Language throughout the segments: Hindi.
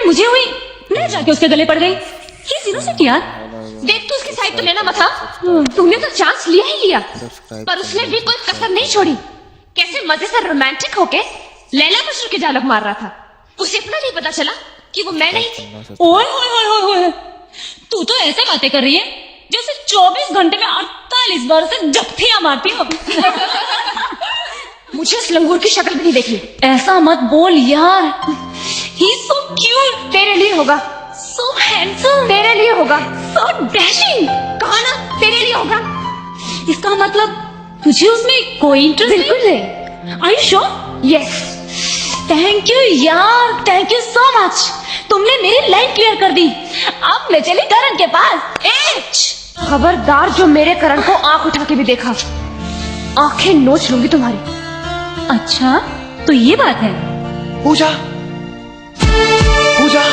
मुझे हुई, मैं जाके उसके गले पड़ गई। He's innocent यार। देख, तू उसकी साइड तो लेना मत। हाँ, तूने तो चांस लिया ही लिया, पर उसने भी कोई कसर नहीं छोड़ी। कैसे मजे से रोमांटिक होके लैला मजनू के डायलॉग मार रहा था। उसे इतना नहीं पता चला कि वो मैं नहीं थी। ओए होए होए होए होए, तू तो ऐसे बातें कर रही है जैसे 24 घंटे में 48 बार से जफ्तियां मारती हो। मुझे उस लंगूर की शक्ल भी नहीं देखी। ऐसा मत बोल यार। He's so cute। तेरे लिए होगा। So handsome। तेरे लिए होगा। So dashing। कहा ना, तेरे लिए होगा। इसका मतलब तुझे उसमें कोई इंटरेस्ट नहीं? बिल्कुल नहीं। Are you sure? Yes. Thank you यार, थैंक यू सो मच। तुमने मेरी लाइन क्लियर कर दी। अब मैं चली करण के पास। खबरदार जो मेरे करण को आंख उठा के भी देखा, आंखें नोच लूंगी तुम्हारी। अच्छा, तो ये बात है। पूजा, पूजा,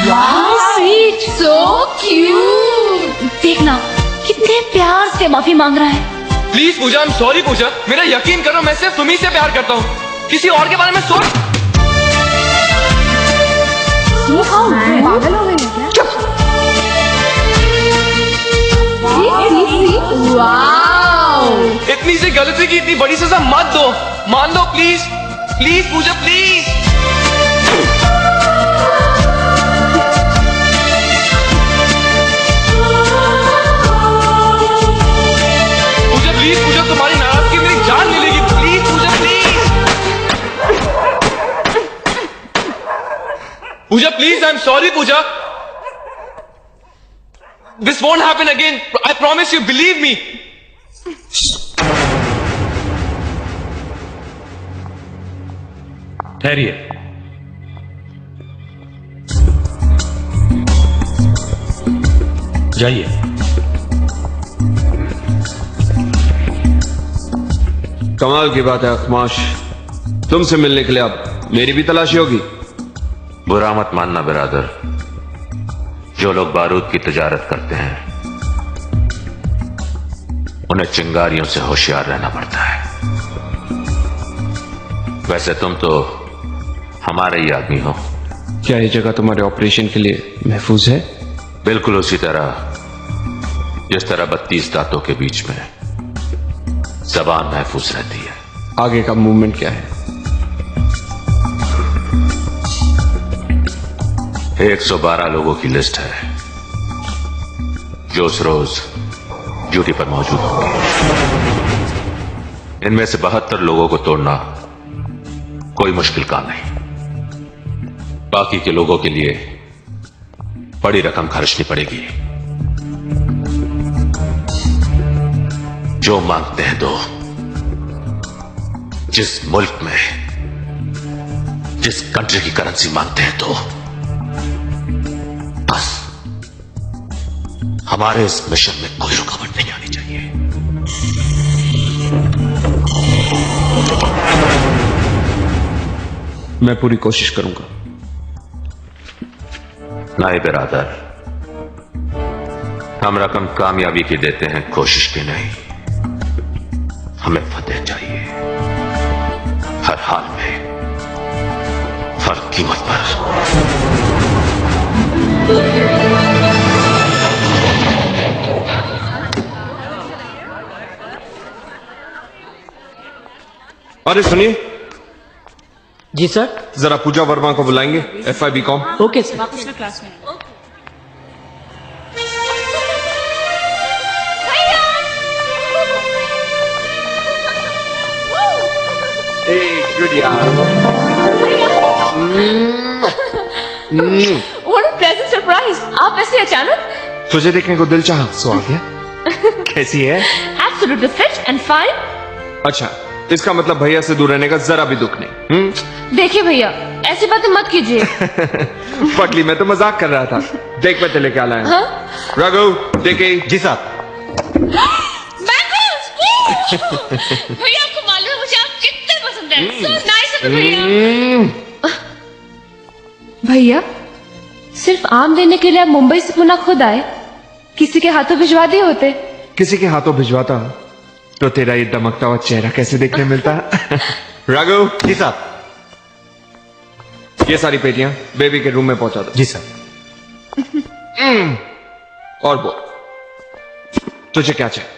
वाह स्वीट, सो क्यूट। देखना कितने प्यार से माफी मांग रहा है। Please Pooja, I am sorry Pooja. मेरा यकीन करो, मैं सिर्फ तुम्ही से प्यार करता हूँ, किसी और के बारे में सोच। पागल हो गई क्या? चुप। वाओ, इतनी सी गलती की इतनी बड़ी सजा मत दो, मान लो please, please Pooja please. Pooja please, Pooja तुम्हारी नाराजगी मेरी जान ले लेगी, please Pooja please. Pooja please, I am sorry Pooja. This won't happen again. I promise you, believe me. ठहरिए। जाइए। कमाल की बात है अखमाश, तुमसे मिलने के लिए अब मेरी भी तलाशी होगी। बुरा मत मानना बिरादर, जो लोग बारूद की तिजारत करते हैं उन्हें चिंगारियों से होशियार रहना पड़ता है। वैसे तुम तो हमारे ही आदमी हो। क्या ये जगह तुम्हारे ऑपरेशन के लिए महफूज है? बिल्कुल उसी तरह जिस तरह 32 दांतों के बीच में जबान महफूज रहती है। आगे का मूवमेंट क्या है? 112 लोगों की लिस्ट है जो उस रोज ड्यूटी पर मौजूद होंगे। इनमें से 72 लोगों को तोड़ना कोई मुश्किल काम नहीं। बाकी के लोगों के लिए बड़ी रकम खर्चनी पड़ेगी। जो मांगते हैं दो। जिस मुल्क में जिस कंट्री की करेंसी मांगते हैं दो। बस हमारे इस मिशन में कोई रुकावट नहीं आनी चाहिए। मैं पूरी कोशिश करूंगा। नाए बिरादर, हम रकम कामयाबी की देते हैं, कोशिश की नहीं। हमें फतेह चाहिए, हर हाल में, हर कीमत पर। अरे सुनिए जी सर। जरा पूजा वर्मा को बुलाएंगे, FIB कॉम। Okay sir. वापस में क्लास में। गुड यार। What a pleasant surprise! आप ऐसे अचानक? तुझे देखने को दिल चाहा, सो आ गया। कैसी है? Absolutely fit and fine. अच्छा, इसका मतलब भैया से दूर रहने का जरा भी दुख नहीं। देखिए भैया, ऐसी बातें मत कीजिए। पगली, मैं तो मजाक कर रहा था। देख मैं तेरे क्या लाया। हाँ? राघव, देखे। जी साहब। Mangoes! Woo! भैया आपको मालूम है मुझे आप कितने पसंद हैं। So nice of you, भैया। भैया, सिर्फ आम देने के लिए आप मुंबई से पुनः खुद आए? किसी के हाथों भिजवा दिए होते? किसी के हाथों भिजवाता तो तेरा ये दमकता हुआ चेहरा कैसे देखने मिलता। राघव। जी साहब। ये सारी पेटियां बेबी के रूम में पहुंचा दो। जी सर। और बोल, तुझे क्या चाहिए?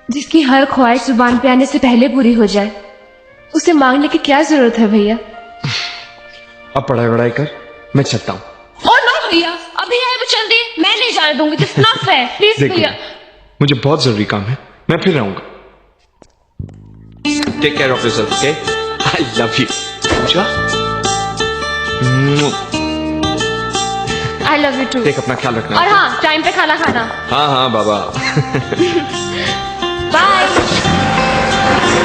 जिसकी हर ख्वाहिश जुबान पे आने से पहले पूरी हो जाए, उसे मांगने की क्या जरूरत है भैया? अब पढ़ाई वढ़ाई कर, मैं चलता हूँ। और नो भैया, अभी आए वो चल दिए, मैं नहीं जाने दूंगी। दिस नॉट फेयर, प्लीज देखो, भैया। मुझे बहुत जरूरी काम है, मैं फिर रहूंगा। Take care of yourself, okay? I love you. Pooja, I love you too. देख अपना ख्याल रखना। और हाँ, टाइम पे खाना खाना। हाँ हाँ बाबा। Bye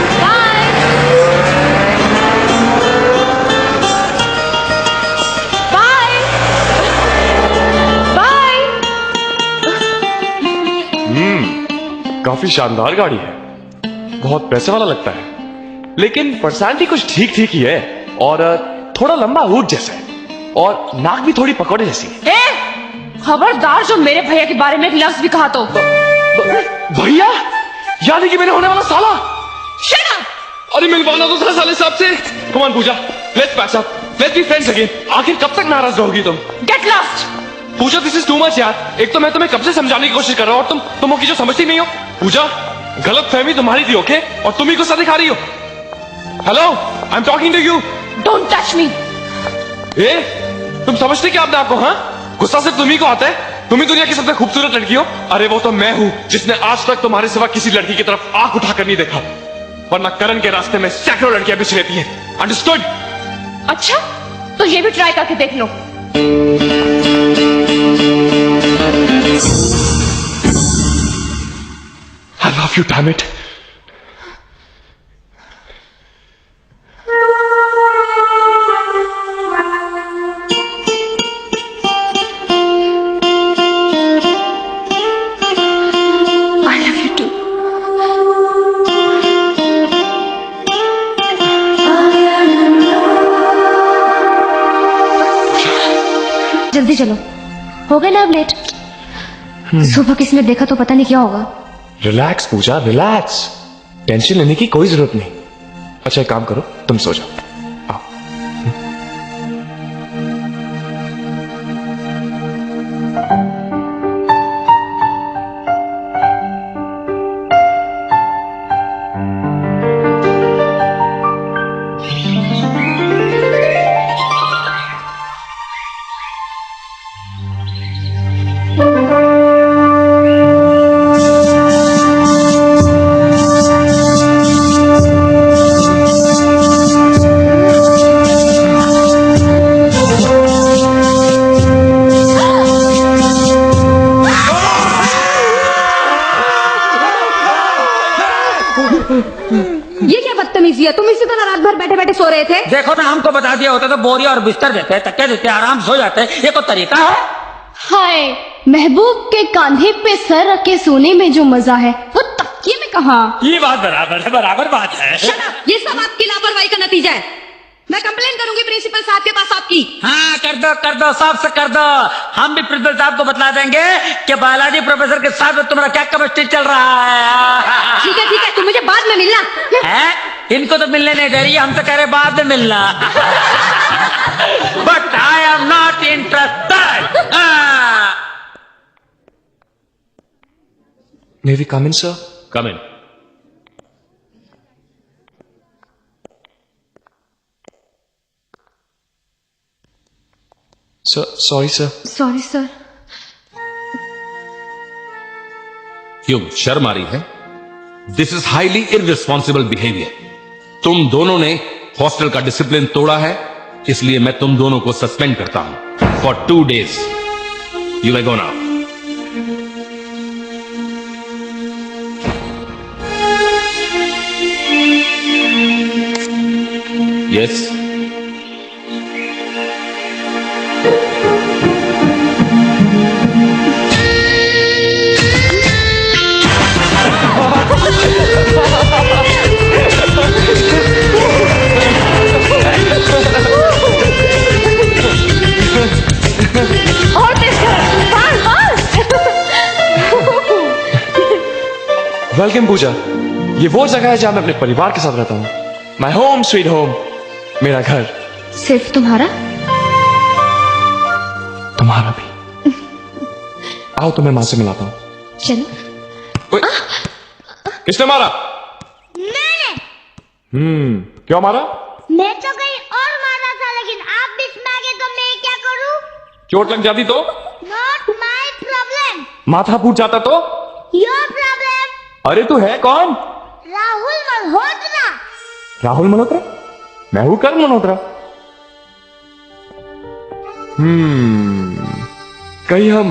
bye. Bye bye. काफी शानदार गाड़ी है, बहुत पैसे वाला लगता है, लेकिन पर्सनालिटी कुछ ठीक ठीक ही है। और थोड़ा लंबा ऊंट जैसा है, और नाक भी थोड़ी पकौड़े जैसी। ए, खबरदार जो मेरे भैया के बारे में एक लफ्ज भी कहा तो। भैया, यानी कि मेरे होने वाला साला। Shut up! अरे मिलवाना तो था साले साहब से। Come on Pooja, let's patch up, let's be friends again. आखिर कब तक नाराज रहोगी तुम? Get lost! Pooja, this is too much यार। एक तो मैं तुम्हें कब से समझाने की कोशिश कर रहा हूँ, और तुम हो कि जो समझती नहीं हो। पूजा, गलत फहमी तुम्हारी थी, ओके? और तुम ही गुस्सा दिखा रही हो। Hello, I am talking to you. Don't touch me! ए, तुम समझते क्या अपने आपको? हाँ, गुस्सा सिर्फ तुम्ही को आता है। तुम ही दुनिया की सबसे खूबसूरत लड़की हो। अरे वो तो मैं हूं जिसने आज तक तुम्हारे सिवा किसी लड़की की तरफ आंख उठाकर नहीं देखा, वरना करण के रास्ते में सैकड़ों लड़कियां बिछ लेती हैं। अंडरस्टूड? अच्छा, तो ये भी ट्राई करके देख लो। I love you, damn it. जल्दी चलो, हो गए ना अब लेट। सुबह किसी ने देखा तो पता नहीं क्या होगा। रिलैक्स पूजा, रिलैक्स, टेंशन लेने की कोई जरूरत नहीं। अच्छा एक काम करो, तुम सो जाओ। आओ। ये क्या बदतमीजी है? तुम इसी तरह रात भर बैठे बैठे सो रहे थे? देखो ना, हमको बता दिया होता तो बोरिया और बिस्तर देते, तकिया देते, आराम सो जाते। ये कोई तरीका है? हाय, महबूब के कांधे पे सर रख के सोने में जो मजा है वो तकिए में कहाँ? ये बात बराबर है, बराबर बात है। Shut up! ये सब आपकी लापरवाही का नतीजा है। मैं कंप्लेन करूंगी प्रिंसिपल साहब के पास आपकी। हाँ, कर दो, साफ से कर दो। हम भी प्रिंसिपल साहब को बतला देंगे कि बालाजी प्रोफेसर के साथ में तुम्हारा क्या केमिस्ट्री चल रहा है। ठीक है, तुम मुझे बाद में मिलना। है? इनको तो मिलने नहीं दे रही, हम तो कह रहे बाद में मिलना। But I am not interested. May we come in sir? Come in. Sir, sorry sir. Sorry sir. क्यों शर्म आ रही है? This is highly irresponsible behaviour. तुम दोनों ने हॉस्टल का डिसिप्लिन तोड़ा है, इसलिए मैं तुम दोनों को सस्पेंड करता हूं for 2 days। You may go now। Yes. Welcome Pooja, ये वो जगह है जहां मैं अपने परिवार के साथ रहता हूँ। माई होम स्वीट होम, मेरा घर, सिर्फ तुम्हारा? तुम्हारा भी। आओ तो मैं मां से मिलाता हूं। चलो। किसने मारा? मैंने। क्यों मारा? मैं तो कहीं और मारा था, लेकिन आप इसमें आ गए तो मैं क्या करूं? चोट लग जाती तो? नॉट माय प्रॉब्लम, माथा फूट जाता तो? Your problem. अरे तू है कौन? राहुल मल्होत्रा। राहुल मल्होत्रा? मैं हूं कर्ण मल्होत्रा। कहीं हम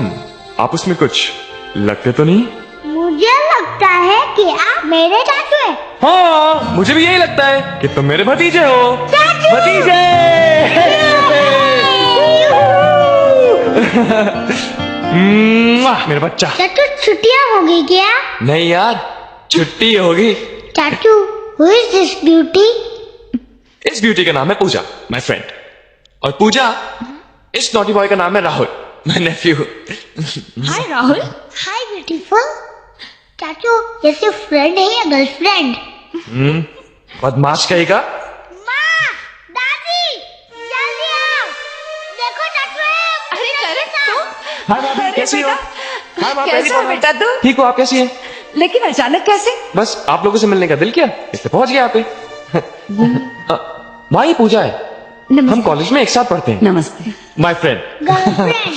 आपस में कुछ लगते तो नहीं? मुझे लगता है कि आप मेरे चाचू हैं। हाँ, मुझे भी यही लगता है कि तुम मेरे भतीजे हो। चाचू! भतीजे। मेरा बच्चा। चाचू छुट्टियां होगी क्या? नहीं यार, छुट्टी होगी। चाचू, who is this beauty? इस ब्यूटी का नाम है पूजा, माय फ्रेंड। और पूजा, इस नॉटी बॉय का नाम है Rahul, my Neiphiu. Hi Rahul. Hi beautiful. चाचू, ये सिर्फ फ्रेंड है या गर्लफ्रेंड? बदमाश कहेगा। माँ, दादी, जल्दी आओ। देखो चाचू है। अरे करण तो हाय भाभी, कैसी हो? हाय माँ, पहली कैसा है बार। बेटा तू? ठीक हो आप? कैसी हैं? लेकिन अचानक कैसे? बस आप लोगों से मिलने का दिल किया, इसलिए पहुंच गया यहाँ पे। माँ, ये पूजा है। हम कॉलेज में एक साथ पढ़ते हैं। नमस्ते। My friend. गर्लफ्रेंड।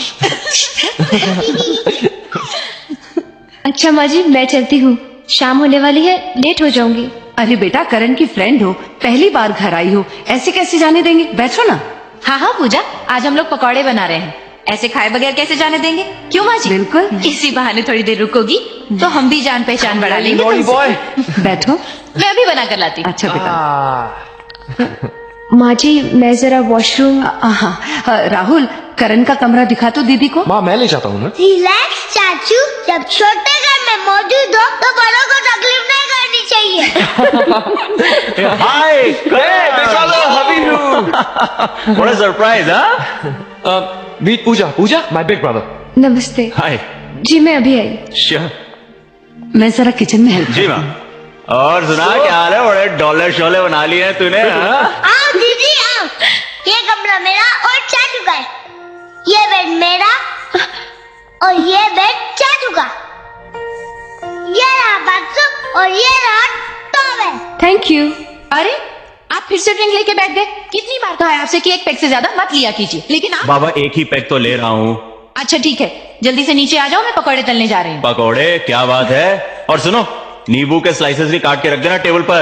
अच्छा माँ जी, मैं चलती हूँ, शाम होने वाली है, लेट हो जाऊंगी। अरे बेटा, करण की फ्रेंड हो, पहली बार घर आई हो, ऐसे कैसे जाने देंगे? बैठो ना। हाँ हाँ पूजा, आज हम लोग पकौड़े बना रहे हैं, ऐसे खाए बगैर कैसे जाने देंगे? क्यों माँ जी? बिल्कुल। इसी बहाने थोड़ी देर रुकोगी तो हम भी जान पहचान बढ़ा लेंगे नॉटी तुमसे। बॉय। बैठो। मैं अभी बना कर लाती हूँ। अच्छा बेटा। माँ जी, मैं जरा वॉशरूम। हाँ, राहुल, करण का कमरा दिखा तो दीदी को। माँ, मैं ले जाता हूँ ना। रिलैक्स चाचू, जब छोटे घर में मौजूद हो तो बड़ों को तकलीफ नहीं करनी चाहिए। हाय देखा लो, अभी हूँ। What a surprise. हाँ, meet Pooja. Pooja, my big brother. नमस्ते। हाय। जी मैं अभी आई। श्योर। मैं जरा किचन में हेल्प। जी माँ। और सुना क्या हाल है? बड़े डॉलर शोले बना लिए हैं तूने। हाँ? आओ दीदी आओ, ये कमरा मेरा और चाचू का है, ये बेड मेरा और ये बेड चाचू का, ये रहा बाथरूम और ये रहा टॉवेल। Thank you. अरे आप फिर से ड्रिंक लेके बैठ गए। कितनी बार कहा है आपसे कि एक पैक से ज्यादा मत लिया कीजिए, लेकिन आप। बाबा, एक ही पैक तो ले रहा हूँ। अच्छा ठीक है, जल्दी से नीचे आ जाओ, मैं पकौड़े तलने जा रही हूँ। पकौड़े? क्या बात है। और सुनो, नींबू के स्लाइसेस भी काट के रख देना टेबल पर।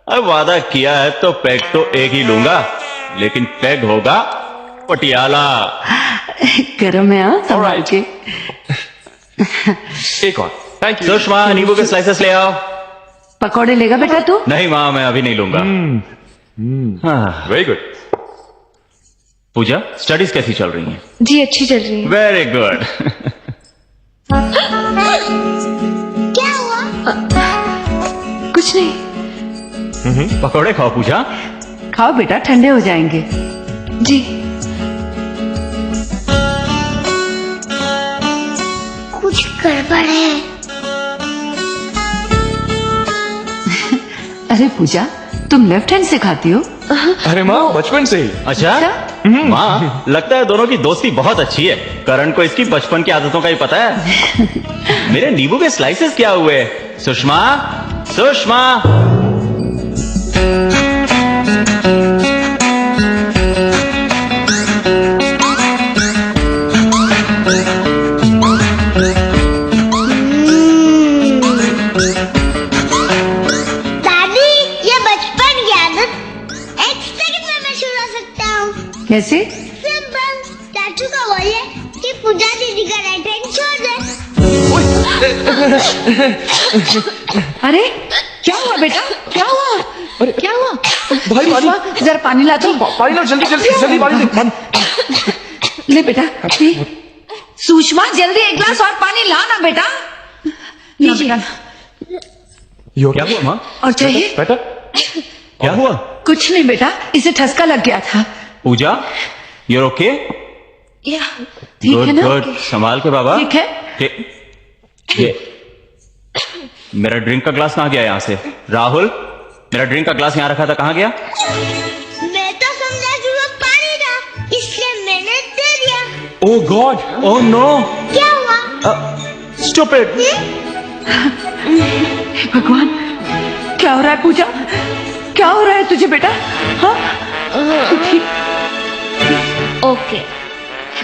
अब वादा किया है तो पैक तो एक ही लूंगा, लेकिन पैक होगा पटियाला। गरम है, हाँ, संभाल के। एक और। Thank you. सुषमा, नींबू के स्लाइसेस ले आओ। पकौड़े लेगा बेटा तू? नहीं माँ, मैं अभी नहीं लूंगा। हाँ। Very good. पूजा, स्टडीज कैसी चल रही हैं? जी अच्छी चल रही है। Very good. क्या हुआ? कुछ नहीं। पकौड़े खाओ पूजा। खाओ बेटा, ठंडे हो जाएंगे। जी। कुछ गड़बड़ है। अरे पूजा, तुम लेफ्ट हैंड से खाती हो? अरे माँ, बचपन से ही। अच्छा माँ, लगता है दोनों की दोस्ती बहुत अच्छी है। करण को इसकी बचपन की आदतों का ही पता है। मेरे नींबू के स्लाइसेस क्या हुए? सुषमा, सुषमा। दादी, ये बचपन की आदत एक सेकंड में मैं छुड़ा सकता हूँ। कैसे? सिंपल, चाचू का बोल है कि पूजा दीदी का राइट हैंड छोड़ दे। अरे क्या हुआ बेटा, क्या हुआ? अरे क्या हुआ? भाई, पानी। जरा पानी ला दो। पानी लो, जल्दी जल्दी जल्दी पानी दे। ले बेटा, पी। सुषमा, जल्दी एक गिलास और पानी ला ना बेटा। लीजिए। क्या हुआ माँ? और चाहिए? बेटा, क्या हुआ? कुछ नहीं बेटा, इसे ठसका लग गया था। पूजा, यूर ओके? ठीक है गुड ना? गुड, संभाल के बाबा। ठीक है। ये मेरा ड्रिंक का ग्लास कहाँ गया यहाँ से? राहुल, मेरा ड्रिंक का ग्लास यहाँ रखा था, कहाँ गया? मैं तो समझा कि वो पानी था, इसलिए मैंने दे दिया। ओह गॉड, ओह नो। क्या हुआ? स्टूपिड। भगवान, क्या हो रहा है पूजा? क्या हो रहा है तुझे बेटा? हाँ? ओके।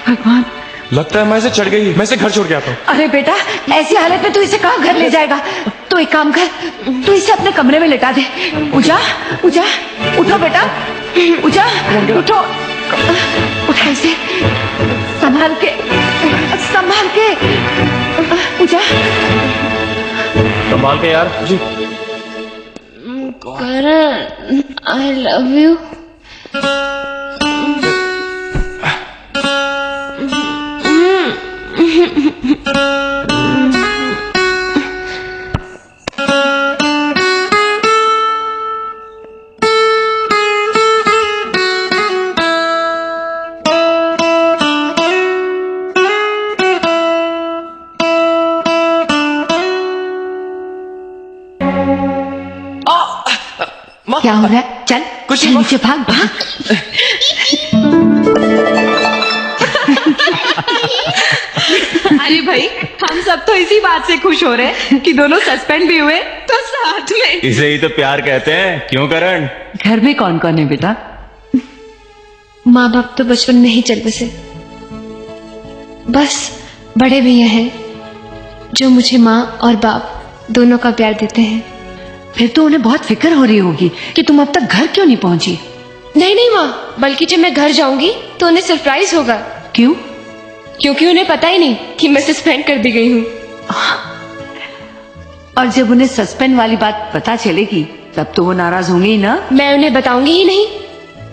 भगवान, लगता है मैं इसे चढ़ गई, मैं इसे घर छोड़ के आता हूँ। अरे बेटा, ऐसी हालत में तू इसे कहाँ घर ले जाएगा? तो एक काम कर, तू इसे अपने कमरे में लेटा दे। पूजा, पूजा, उठो बेटा, पूजा, उठो, उठा इसे, संभाल के, संभाल के, पूजा। संभाल के यार। जी। करण, आई लव यू। क्या हो रहा है? चल, कुछ चल नहीं, नीचे भाग, भाग। अरे भाई, हम सब तो इसी बात से खुश हो रहे हैं कि दोनों सस्पेंड भी हुए तो साथ में। इसे ही तो प्यार कहते हैं, क्यों करण? घर में कौन कौन है बेटा? माँ बाप तो बचपन में ही चल बसे, बस बड़े भैया हैं जो मुझे माँ और बाप दोनों का प्यार देते हैं। फिर तो उन्हें बहुत फिक्र हो रही होगी कि तुम अब तक घर क्यों नहीं पहुंची। नहीं नहीं माँ, बल्कि जब मैं घर जाऊंगी तो उन्हें सरप्राइज होगा। क्यों? क्योंकि उन्हें पता ही नहीं कि मैं सस्पेंड कर दी गई हूँ। और जब उन्हें सस्पेंड वाली बात पता चलेगी तब तो वो नाराज होंगे ही ना। मैं उन्हें बताऊंगी ही नहीं,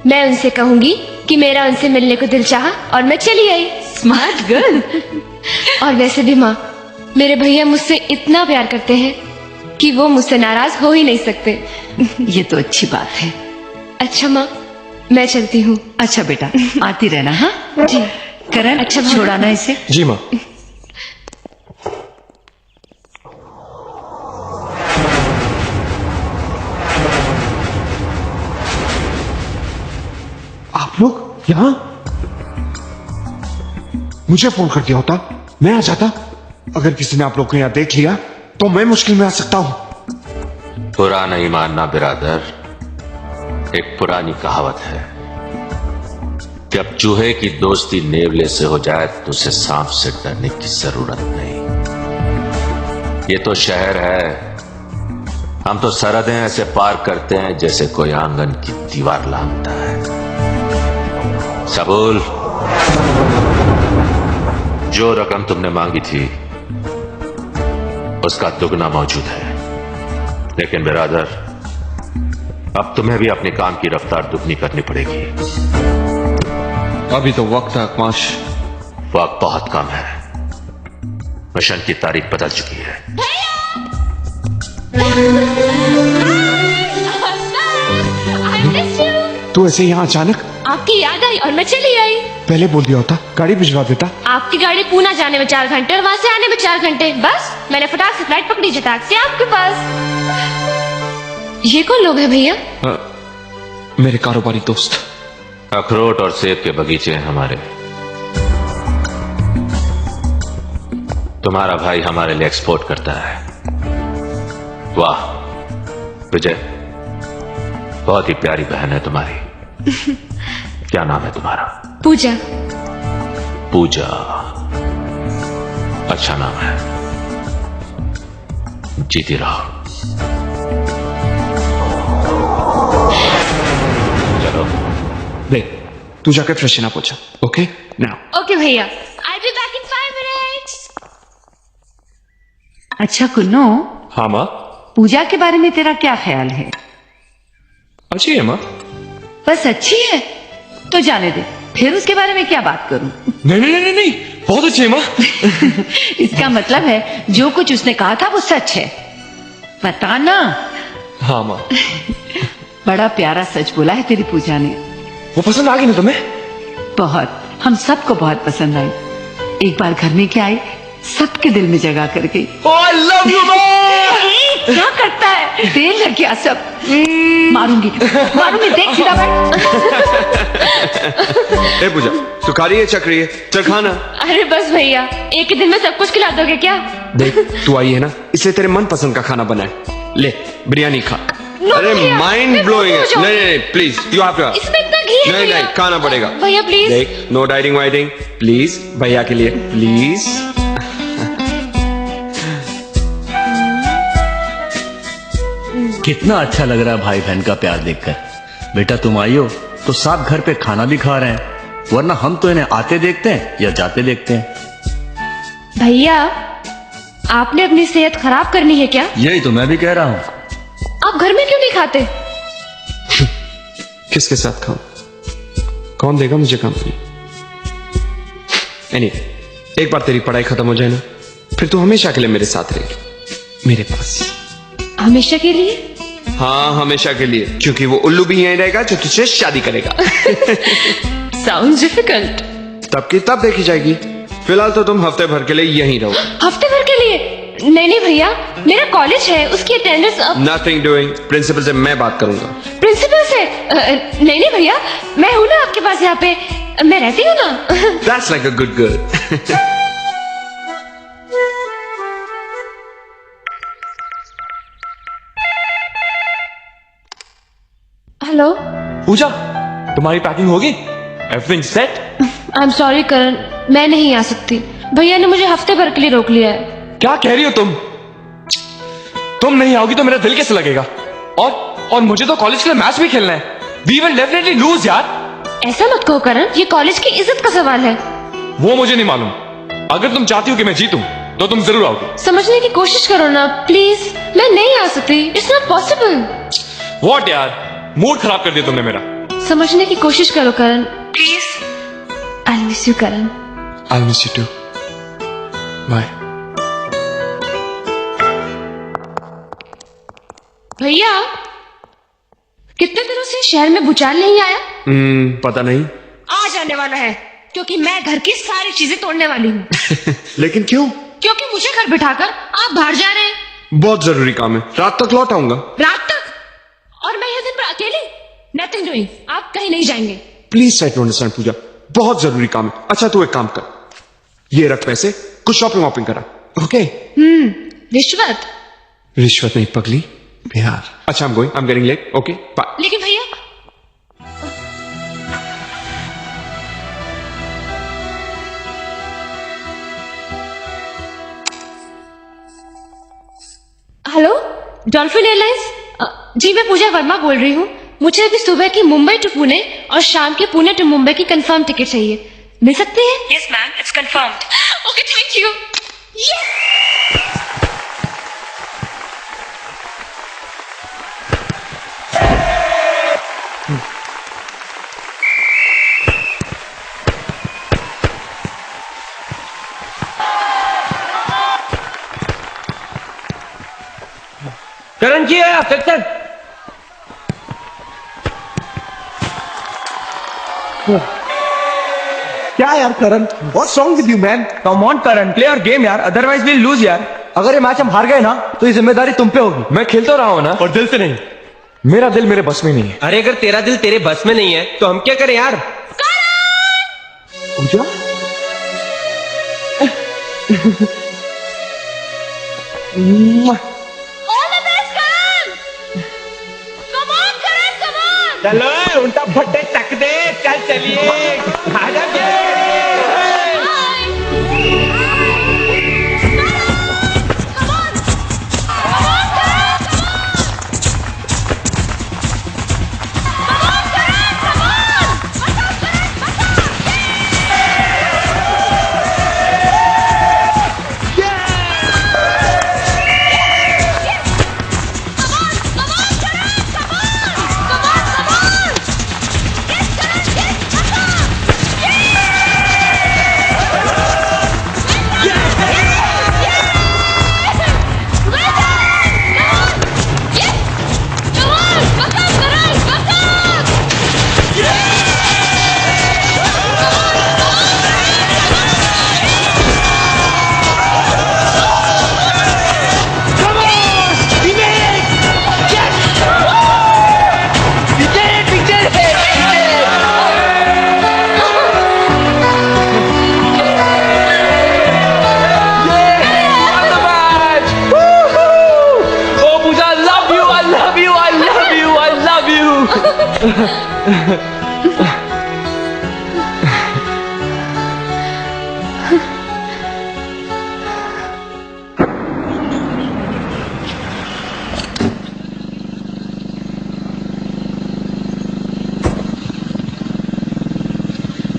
मैं उनसे कहूंगी कि मेरा उनसे मिलने को दिल चाहा और मैं चली आई। Smart girl. और वैसे भी माँ, मेरे भैया मुझसे इतना प्यार करते हैं कि वो मुझसे नाराज हो ही नहीं सकते। ये तो अच्छी बात है। अच्छा माँ, मैं चलती हूँ। अच्छा बेटा, आती रहना। हाँ जी। करण, अच्छा, छोड़ाना इसे। जी माँ। आप लोग यहाँ? मुझे फोन कर दिया होता, मैं आ जाता। अगर किसी ने आप लोग को यहाँ देख लिया तो मैं मुश्किल में आ सकता हूँ। बुरा नहीं मानना बिरादर, एक पुरानी कहावत है, जब चूहे की दोस्ती नेवले से हो जाए तो उसे सांप से डरने की जरूरत नहीं। ये तो शहर है, हम तो सरहदें ऐसे पार करते हैं जैसे कोई आंगन की दीवार लांघता है। सबूल, जो रकम तुमने मांगी थी उसका दुगना मौजूद है, लेकिन बिरादर अब तुम्हें भी अपने काम की रफ्तार दुगनी करनी पड़ेगी। अभी तो वक्त है अकमाश। वक्त बहुत कम है, मिशन की तारीख बदल चुकी है। तू ऐसे यहाँ अचानक? आपकी याद आई और मैं चली आई। पहले बोल दिया होता, गाड़ी भिजवा देता। आपकी गाड़ी पूना जाने में 4 घंटे और वहां से आने में 4 घंटे, बस मैंने फटाक से फ्लाइट पकड़ी, जो टैक्सी आपके पास। ये कौन लोग हैं भैया? मेरे कारोबारी दोस्त। अखरोट और सेब के बगीचे हैं हमारे। तुम्हारा भाई हमारे लिए एक्सपोर्ट करता है। वाह विजय, बहुत ही प्यारी बहन है तुम्हारी। क्या नाम है तुम्हारा? पूजा। पूजा, अच्छा नाम है। जीती रहो। चलो देख, तू जाकर फ्रेशन अप हो जा। Okay now. ओके भैया, I'll be back in 5 minutes. अच्छा कुन्नो, हाँ माँ। पूजा के बारे में तेरा क्या ख्याल है? अच्छी है माँ। बस अच्छी है तो जाने दे, फिर उसके बारे में क्या बात करूं? नहीं नहीं नहीं नहीं, बहुत अच्छी है माँ। इसका मतलब है जो कुछ उसने कहा था वो सच है। बता ना। हाँ माँ। बड़ा प्यारा सच बोला है तेरी पूजा ने। वो पसंद आ गई ना तुम्हें? बहुत, हम सबको बहुत पसंद आई। एक बार घर में क्या आई, सबके दिल में जगह कर गई। Oh, I love you, माँ। क्या करता है? देर लग गया सब। मारूंगी मारूंगी, देख सीधा बैठ। ए पूजा, तू खा रही है चख रही है? चल खाना। अरे बस भैया, एक ही दिन में सब कुछ खिला दोगे क्या? देख तू आई है ना, इसलिए तेरे मनपसंद का खाना बना है। ले बिरयानी खा। अरे भैया, माइंड मैं ब्लोइंग है। भूख हो नहीं नहीं प्लीज, यू हैव टू। इसमें इतना घी है नहीं भैया। नहीं, खाना पड़ेगा भैया प्लीज। देख, नो डाइटिंग वाइटिंग प्लीज, भैया के लिए प्लीज। कितना अच्छा लग रहा है भाई बहन का प्यार देखकर। बेटा तुम आई हो तो साथ घर पे खाना भी खा रहे हैं, वरना हम तो इन्हें आते देखते हैं या जाते देखते हैं। भैया, आपने अपनी सेहत खराब करनी है क्या? यही तो मैं भी कह रहा हूँ। आप घर में क्यों नहीं खाते? किसके साथ खाऊं? कौन देगा मुझे कंपनी? Anyway, एक बार तेरी पढ़ाई खत्म हो जाए ना, फिर तू हमेशा के लिए मेरे साथ रहेगी, मेरे पास। हमेशा के लिए? हाँ हमेशा के लिए, क्योंकि वो उल्लू भी यहीं रहेगा जो तुझसे शादी करेगा। Sounds difficult. तब की तब देखी जाएगी, फिलहाल तो तुम हफ्ते भर के लिए यहीं रहो। हफ्ते भर के लिए? नहीं नहीं भैया, मेरा कॉलेज है, उसकी अटेंडेंस अब। नथिंग डूइंग, प्रिंसिपल से मैं बात करूंगा। प्रिंसिपल से? नहीं नहीं भैया, मैं हूं ना आपके पास, यहाँ पे मैं रहती हूँ ना। That's like a good girl. Hello. Pooja, तुम्हारी पैकिंग होगी? Everything set? I am sorry Karan, मैं नहीं आ सकती। भैया ने मुझे हफ्ते भर के लिए रोक लिया है। क्या कह रही हो तुम? तुम नहीं आओगी तो मेरा दिल कैसे लगेगा? और मुझे तो कॉलेज के लिए मैच भी खेलना है। वी विल डेफिनेटली लूज यार। ऐसा मत कहो करण, ये कॉलेज की इज्जत का सवाल है। वो मुझे नहीं मालूम। अगर तुम चाहती हो कि मैं जीतूं तो तुम जरूर आओगी। समझने की कोशिश करो ना प्लीज। मैं नहीं आ सकती, इट्स नॉट पॉसिबल। व्हाट यार, मूड खराब कर दिया तुमने मेरा। समझने की कोशिश करो Karan please. I miss you Karan. I'll miss you too. Bye. भैया, कितने दिनों से शहर में भूचाल नहीं आया? पता नहीं। आ जाने वाला है, क्योंकि मैं घर की सारी चीजें तोड़ने वाली हूँ। लेकिन क्यों? क्योंकि मुझे घर बिठाकर आप बाहर जा रहे हैं। बहुत जरूरी काम है, रात तक लौट आऊंगा। रात तक? और मैं यह दिन पर अकेली? नथिंग डूइंग, आप कहीं नहीं जाएंगे। प्लीज ट्राई टू अंडरस्टैंड पूजा, बहुत जरूरी काम है। अच्छा तू एक काम कर, ये रख पैसे, कुछ शॉपिंग वॉपिंग करा। ओके? रिश्वत? रिश्वत नहीं पगली, प्यार। अच्छा I'm going, I'm getting late. Okay, bye. लेकिन भैया, हेलो, डॉल्फिन एयरलाइंस? जी मैं पूजा वर्मा बोल रही हूँ। मुझे अभी सुबह की मुंबई टू पुणे और शाम के पुणे टू मुंबई की कंफर्म टिकट चाहिए, मिल सकती है? Yes ma'am, it's confirmed. Okay thank you. Karan ji है फिक्सन। क्या यार Karan, what's wrong with you man? Come on Karan, play और गेम यार, अदरवाइज विल लूज यार। अगर ये मैच हम हार गए ना तो ये जिम्मेदारी तुम पे होगी। मैं खेल तो रहा हूं ना, और दिल से नहीं। मेरा दिल मेरे बस में नहीं है। अरे अगर तेरा दिल तेरे बस में नहीं है तो हम क्या करें यार? पूजा चलो उल्टा फट्टे टक दे, चल चलिए आजा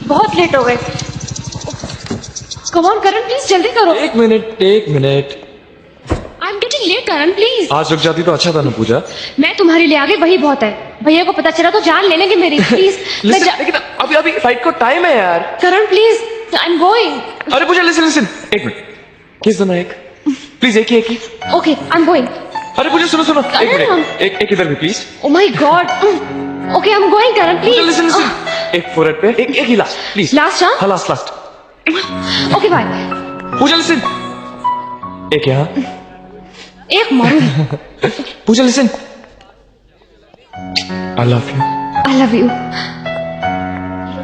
बहुत लेट हो गए। कम ऑन करण, प्लीज जल्दी करो। एक minute. I am getting late Karan, please. आज रुक जाती तो अच्छा था ना पूजा। मैं तुम्हारे लिए आ गई, वही बहुत है। भैया को पता चला तो जान ले लेंगे मेरी। प्लीज लेकिन अभी अभी फाइट को टाइम है यार। करण प्लीज, आई एम गोइंग। अरे पूजा लिसन, एक मिनट, किस देना एक, प्लीज एक ही। Okay, I am going. अरे पूजा सुनो, एक मिनट, एक इधर भी please. Oh my god. Okay, I am going Karan, please. Listen, एक फोरहेड पे, एक ही लास्ट प्लीज। लास्ट? हाँ last. Okay bye. Pooja listen, एक यहाँ, एक मारू। Pooja listen, I love you. I love you.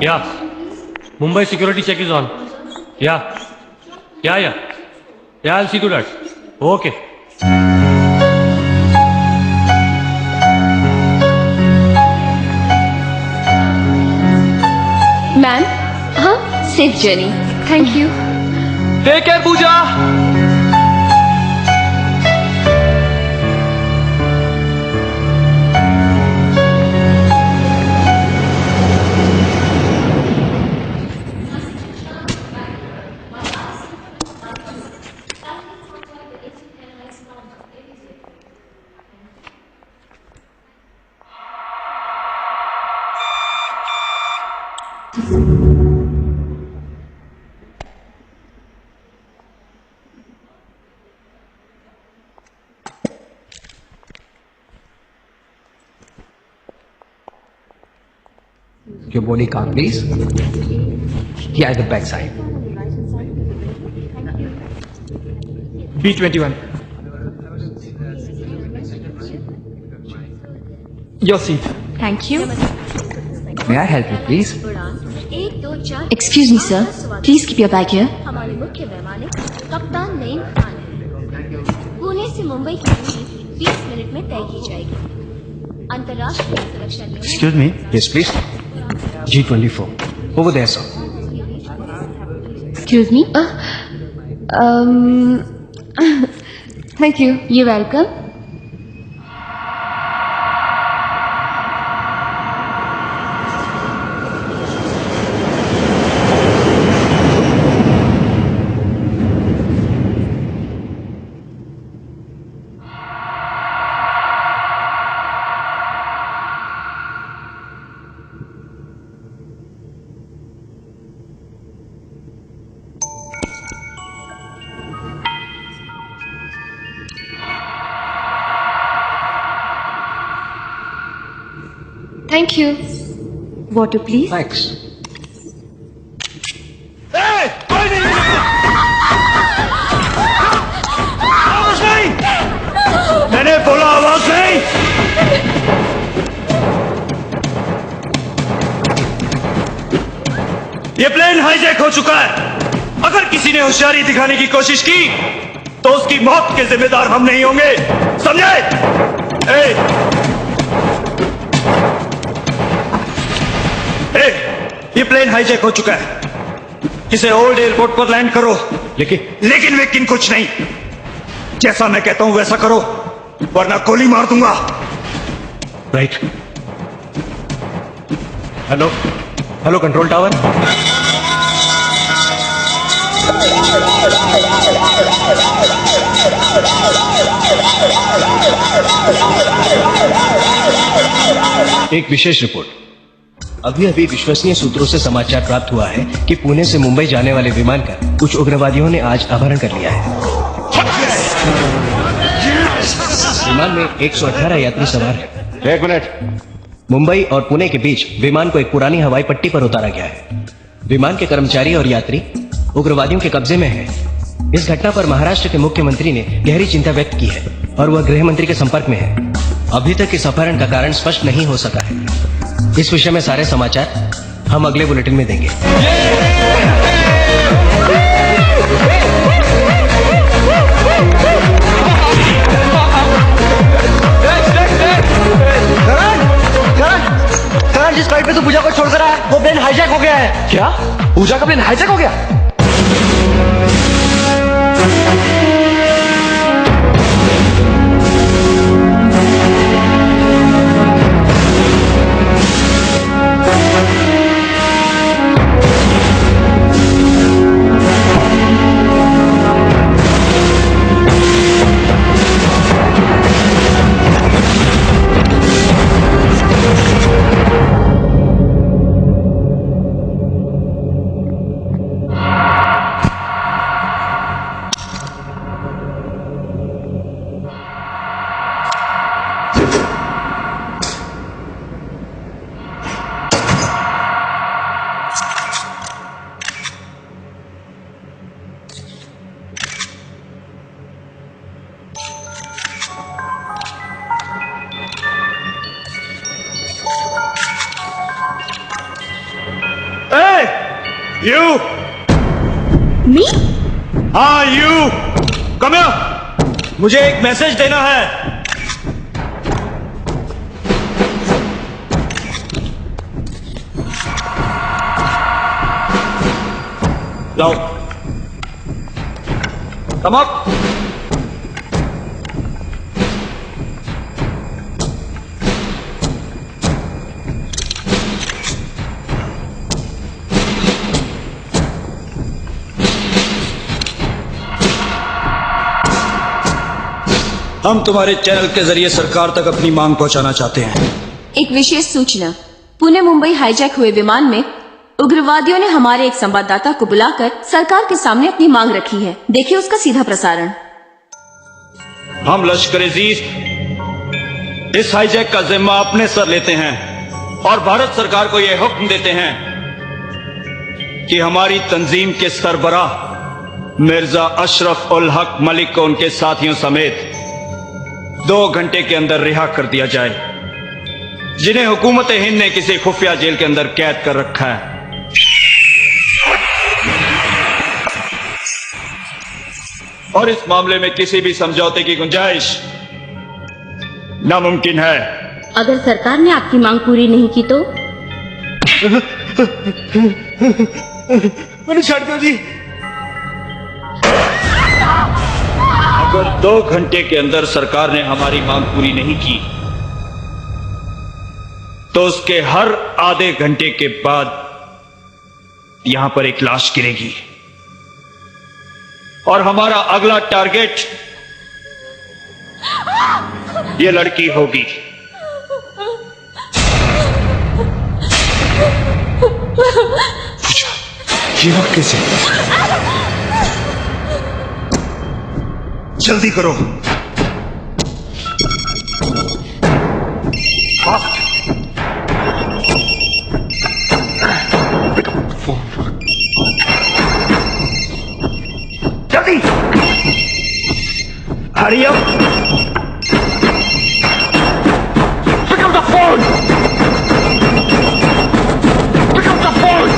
Yeah. Mumbai security check is on. Yeah. Yeah, I'll see to that. Okay. Ma'am, हाँ, safe journey. Thank you. Take care Pooja. Your body count, please. Here at the back side. B21. Your seat. Thank you. May I help you, please? Excuse me sir, please keep your bag here. हमारे मुख्य वैमानिक कप्तान नईम खान है। पुणे से मुंबई की दूरी 20 मिनट में तय की जाएगी। अंतर्राष्ट्रीय सुरक्षा नियम Excuse me. Yes, please. G24. Over there, sir. Excuse me. Thank you. You welcome. Thank you. Water please. Thanks. मैंने बोला आवाज नहीं। ये प्लेन हाईजैक हो चुका है। अगर किसी ने होशियारी दिखाने की कोशिश की तो उसकी मौत के जिम्मेदार हम नहीं होंगे, समझे? ये प्लेन हाईजैक हो चुका है, इसे ओल्ड एयरपोर्ट पर लैंड करो। लेकिन कुछ नहीं, जैसा मैं कहता हूं वैसा करो वरना गोली मार दूंगा। Right. Hello, control tower. एक विशेष रिपोर्ट। अभी विश्वसनीय सूत्रों से समाचार प्राप्त हुआ है कि पुणे से मुंबई जाने वाले विमान का कुछ उग्रवादियों ने आज अपहरण कर लिया है। विमान में 118 यात्री सवार हैं। एक मिनट। मुंबई और पुणे के बीच विमान को एक पुरानी हवाई पट्टी पर उतारा गया है। विमान के कर्मचारी और यात्री उग्रवादियों के कब्जे में हैं। इस घटना पर महाराष्ट्र के मुख्यमंत्री ने गहरी चिंता व्यक्त की है और वह गृह मंत्री के संपर्क में है। अभी तक इस अपहरण का कारण स्पष्ट नहीं हो सका है। इस विषय में सारे समाचार हम अगले बुलेटिन में देंगे। करण जिस फ्लाइट पे तू पूजा को छोड़कर आया वो प्लेन हाईजैक हो गया है। क्या? पूजा का प्लेन हाईजैक हो गया? यू मी? हाँ यू कम हियर, मुझे एक मैसेज देना है। लाओ कम अप। हम तुम्हारे चैनल के जरिए सरकार तक अपनी मांग पहुंचाना चाहते हैं। एक विशेष सूचना, पुणे मुंबई हाईजैक हुए विमान में उग्रवादियों ने हमारे एक संवाददाता को बुलाकर सरकार के सामने अपनी मांग रखी है। देखिए उसका सीधा प्रसारण। हम लश्कर-ए-ज़ीज़ इस हाईजैक का जिम्मा अपने सर लेते हैं और भारत सरकार को यह हुक्म देते हैं कि हमारी तंजीम के सरबराह मिर्जा अशरफ उल हक मलिक को उनके साथियों समेत 2 घंटे के अंदर रिहा कर दिया जाए, जिन्हें हुकूमत हिंद ने किसी खुफिया जेल के अंदर कैद कर रखा है। और इस मामले में किसी भी समझौते की गुंजाइश नामुमकिन है। अगर सरकार ने आपकी मांग पूरी नहीं की तो? मैंने छाड़ दो जी। अगर 2 घंटे के अंदर सरकार ने हमारी मांग पूरी नहीं की तो उसके हर आधे घंटे के बाद यहां पर एक लाश गिरेगी और हमारा अगला टारगेट ये लड़की होगी। ये वक्त कैसे? जल्दी करो। जल्दी hurry up. Pick up the phone. Pick up the phone.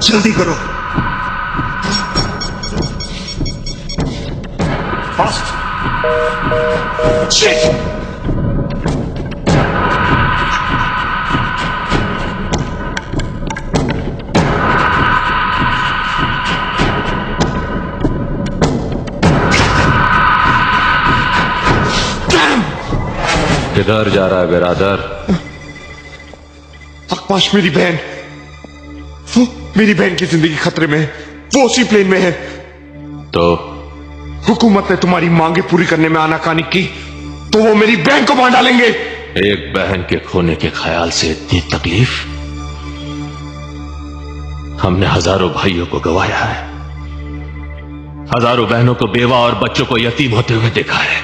जल्दी करो। फास्ट। शिट। किधर जा रहा है बिरादर? अकबाश मेरी बहन, वो मेरी बहन की जिंदगी खतरे में है, वो उसी प्लेन में है। तो हुकूमत ने तुम्हारी मांगे पूरी करने में आनाकानी की तो वो मेरी बहन को मार डालेंगे। एक बहन के खोने के ख्याल से इतनी तकलीफ? हमने हजारों भाइयों को गंवाया है, हजारों बहनों को बेवा और बच्चों को यतीम होते हुए देखा है।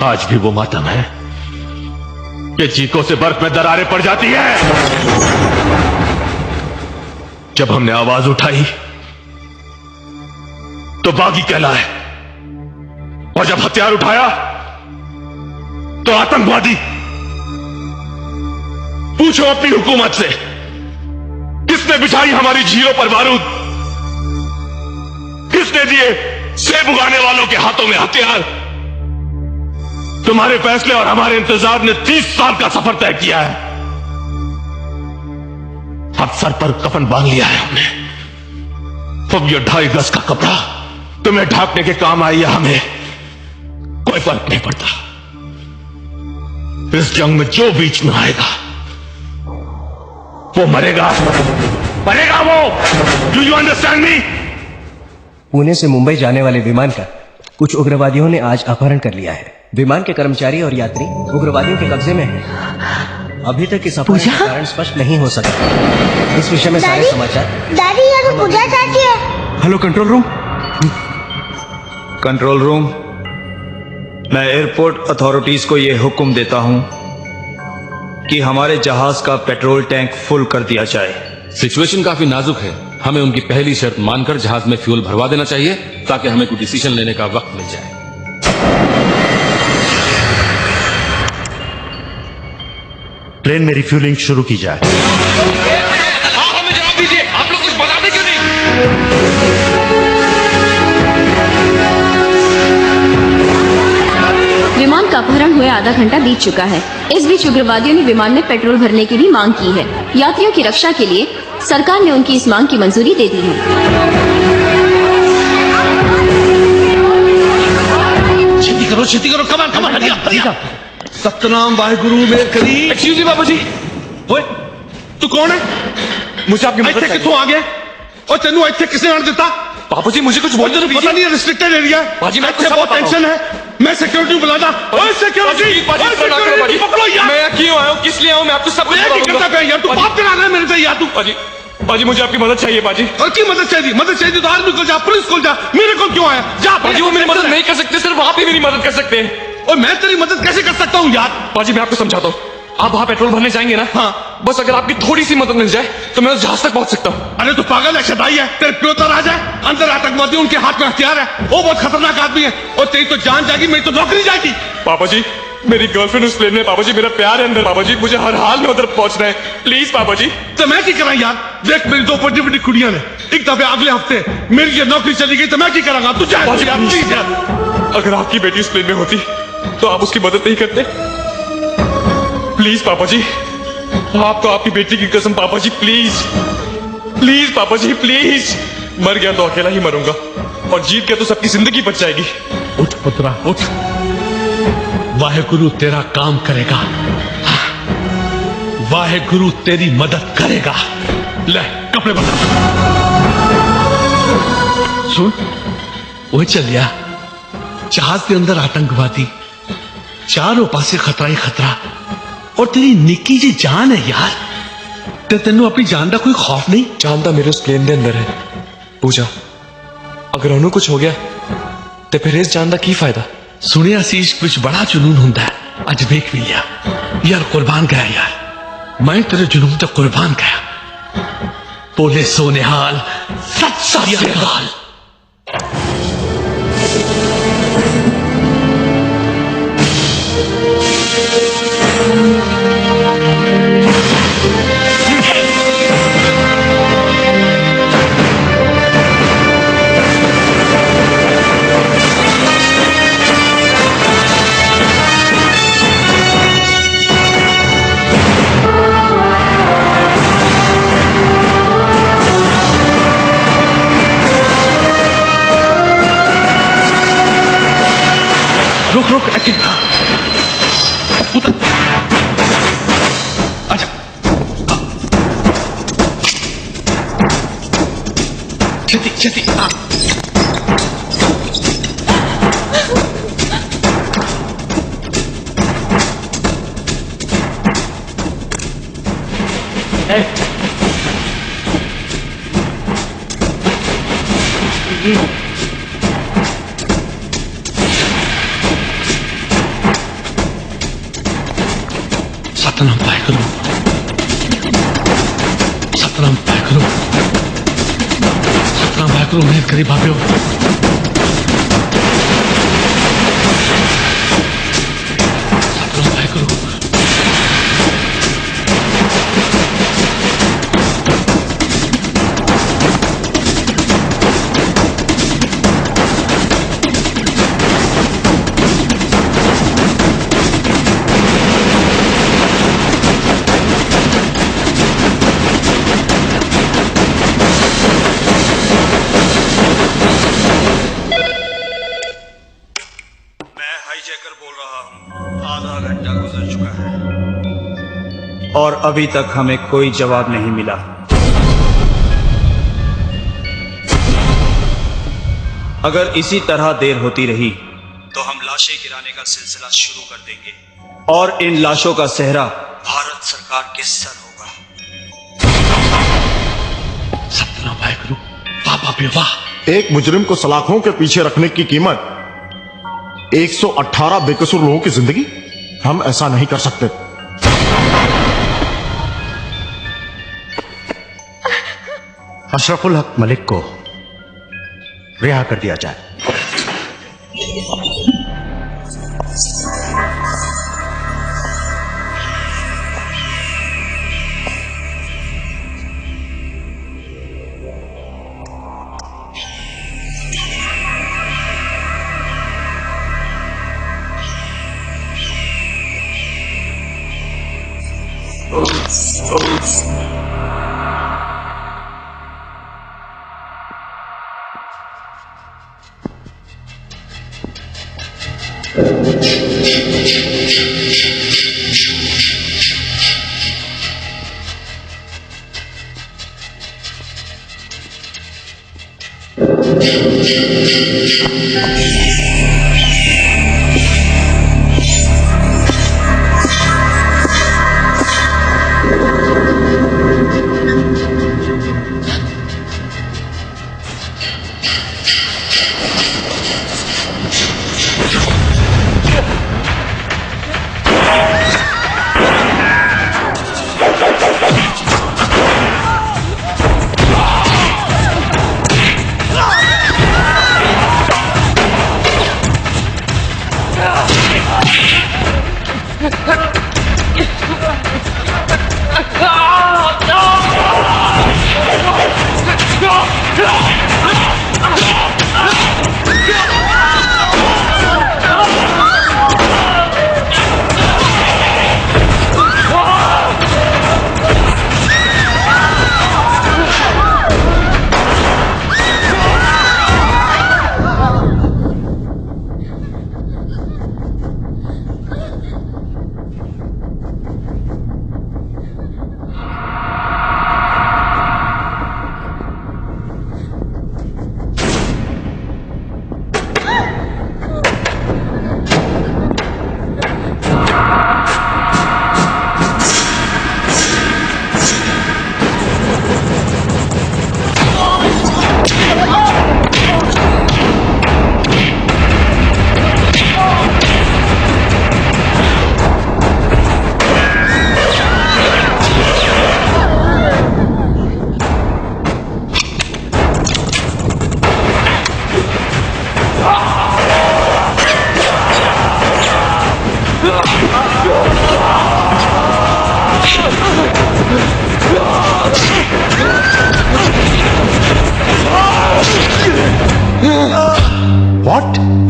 आज भी वो मातम है कि चीखों से बर्फ में दरारें पड़ जाती है। जब हमने आवाज उठाई तो बागी कहलाए, और जब हथियार उठाया तो तो आतंकवादी। पूछो अपनी हुकूमत से, किसने बिछाई हमारी झीलों पर बारूद? किसने दिए सेब उगाने वालों के हाथों में हथियार? तुम्हारे फैसले और हमारे इंतजार ने 30 साल का सफर तय किया है। अब सर पर कफन बांध लिया है हमने। अब ये 2.5 गज का कपड़ा तुम्हें ढांकने के काम आई है, हमें कोई फर्क नहीं पड़ता। इस जंग में जो बीच में आएगा वो मरेगा, मरेगा वो। Do you understand me? Pune से मुंबई जाने वाले विमान का कुछ उग्रवादियों ने आज अपहरण कर लिया है। विमान के कर्मचारी और यात्री उग्रवादियों के कब्जे में हैं। अभी तक इस अपहरण का कारण स्पष्ट नहीं हो सका। इस विषय में सारे समाचार। दादी ये तो पूजा चाहती है। Hello control room. Control room, मैं एयरपोर्ट अथॉरिटीज को यह हुक्म देता हूं कि हमारे जहाज का पेट्रोल टैंक फुल कर दिया जाए। सिचुएशन काफी नाजुक है, हमें उनकी पहली शर्त मानकर जहाज में फ्यूल भरवा देना चाहिए ताकि हमें कोई डिसीजन लेने का वक्त मिल जाए। प्लेन में रिफ्यूलिंग शुरू की जाए। आप हमें जवाब दीजिए, आप लोग कुछ बताते क्यों नहीं? विमान का अपहरण हुए आधा घंटा बीत चुका है। इस बीच उग्रवादियों ने विमान में पेट्रोल भरने की भी मांग की है। यात्रियों की रक्षा के लिए सरकार ने उनकी इस मांग की मंजूरी दे दी है। छेती करो, कमान कमान, हरिया। सतनाम वाहेगुरु मेरे करी। एक्सक्यूज मी बाबूजी। ओए तू कौन है? मुझे आपकी मदद चाहिए। कितों आ गया? और तेनू इत्थे किसने आने देता? बाबूजी मुझे कुछ बोलने दीजिए। पता नहीं है, रिस्ट्रिक्टेड एरिया है। बाजी मैं बहुत टेंशन है। मैं सिक्योरिटी बुलाना। ओए सिक्योरिटी पकड़ो यार। मैं यहाँ क्यों आया हूँ, किस लिए आया हूँ, मैं आपको सब कुछ बताऊंगा। यार तू बात करा रहा है मेरे से यार तू। बाजी मुझे आपकी मदद चाहिए बाजी। और की मदद चाहिए? मदद चाहिए तो आर्मी को जा, पुलिस को जा, मेरे को क्यों आया? जा बाजी। वो मेरी मदद नहीं कर सकते, सिर्फ आप ही मेरी मदद कर सकते हैं। और मैं तेरी मदद कैसे कर सकता हूँ यार? बाजी मैं आपको समझाता हूँ। आप वहां पेट्रोल भरने जाएंगे ना? हाँ। बस अगर आपकी थोड़ी सी मदद मिल जाए तो मैं उस जहाज तक पहुंच सकता हूँ। अरे तू पागल है, शदाई है, तेरे प्यो तो आ जाए। अंदर आतंकवादी, उनके हाथ में हथियार है, वो बहुत खतरनाक आदमी है। और तेरी तो जान जाएगी, मेरी तो नौकरी जाएगी। पापा जी मेरी गर्लफ्रेंड उस प्लेन में। पापा जी मेरा प्यार है अंदर। पापा जी मुझे हर हाल में उधर पहुंचना है, प्लीज पापा जी। तो मैं क्या करा यार? देख मेरी 2 बड़ी बड़ी कुड़ियां ने एक दफे अगले हफ्ते मेरी ये नौकरी चली गई तो मैं क्या करूंगा? तू जा प्लीज यार। अगर आपकी बेटी उस प्लेन में होती तो आप उसकी मदद नहीं करते? प्लीज पापा जी, आपको आपकी बेटी की कसम पापा जी, प्लीज प्लीज पापा जी प्लीज। मर गया तो अकेला ही मरूंगा और जीत गया तो सबकी जिंदगी बच जाएगी। उठ पुत्रा उठ, वाहेगुरु तेरा काम करेगा, वाहेगुरु तेरी मदद करेगा। ले कपड़े बदल। सुन, वो चलिया जहाज के अंदर आतंकवादी, चारों पासे खतरा ही खतरा, और तेरी निक्की जी जान है यार। ते तेनू अपनी जान का कोई खौफ नहीं? जान तो मेरे उस प्लेन के अंदर है पूजा। अगर उन्होंने कुछ हो गया तो फिर इस जान का की फायदा? सुनिया आशीष कुछ बड़ा जुनून होता है, अज देख भी लिया यार। कुर्बान गया यार, मैं तेरे जुनून तक कुर्बान गया। बोले सोनेहाल सत श्री अकाल। रुक रुक उतर। अच्छा छेती छेती। सतनाम वाहेगुरु, सतनाम वाहेगुरु, सतनाम वाहेगुरु। मेहर करी भाभ्यो। सतनाम और अभी तक हमें कोई जवाब नहीं मिला। अगर इसी तरह देर होती रही तो हम लाशें गिराने का सिलसिला शुरू कर देंगे और इन लाशों का सेहरा भारत सरकार के सर होगा। सतना वाहेगुरु, बाबा बेवाह। एक मुजरिम को सलाखों के पीछे रखने की कीमत 118 बेकसूर लोगों की जिंदगी। हम ऐसा नहीं कर सकते। अशरफुल हक मलिक को रिहा कर दिया जाए।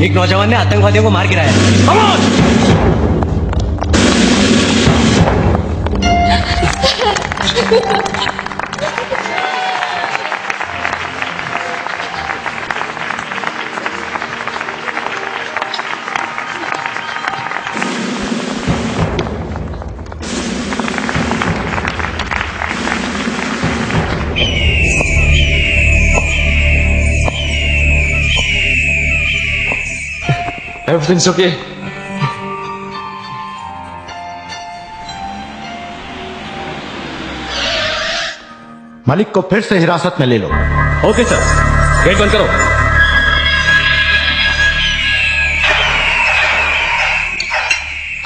एक नौजवान ने आतंकवादियों को मार गिराया। Everything's okay. मलिक को फिर से हिरासत में ले लो। ओके सर, गेट बंद करो।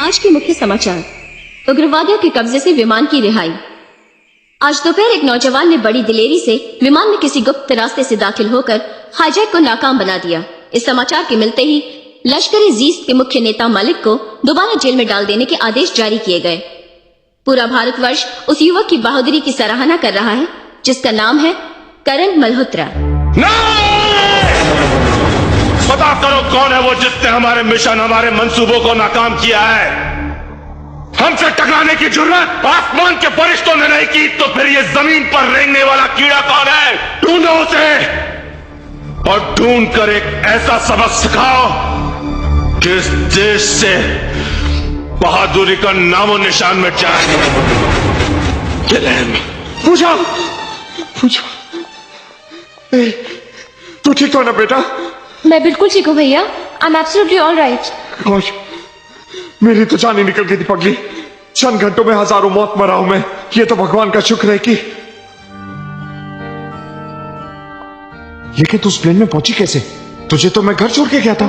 आज के मुख्य समाचार। उग्रवादियों के कब्जे से विमान की रिहाई। आज दोपहर एक नौजवान ने बड़ी दिलेरी से विमान में किसी गुप्त रास्ते से दाखिल होकर हाईजैक को नाकाम बना दिया। इस समाचार के मिलते ही लश्कर-ए-जीस्त के मुख्य नेता मलिक को दोबारा जेल में डाल देने के आदेश जारी किए गए। पूरा भारतवर्ष उस युवक की बहादुरी की सराहना कर रहा है जिसका नाम है करण मल्होत्रा। पता करो कौन है वो जिसने हमारे मिशन, हमारे मंसूबों को नाकाम किया है। हमसे टकराने की जुर्रत आसमान के फरिश्तों ने नहीं की तो फिर ये जमीन पर रेंगने वाला कीड़ा कौन है? ढूंढो उसे और ढूंढ कर एक ऐसा सबक सिखाओ कि इस देश से बहादुरी का नामो निशान मिट जाए। पूजा, पूजा, तू ठीक तो है ना बेटा? मैं बिल्कुल ठीक हूँ भैया। I am absolutely all right. God, मेरी तो जान ही निकल गई थी पगली। चंद घंटों में हजारों मौत मरा हूं मैं। ये तो भगवान का शुक्र है कि। लेकिन तू उस प्लेन में पहुंची कैसे? तुझे तो मैं घर छोड़ के गया था।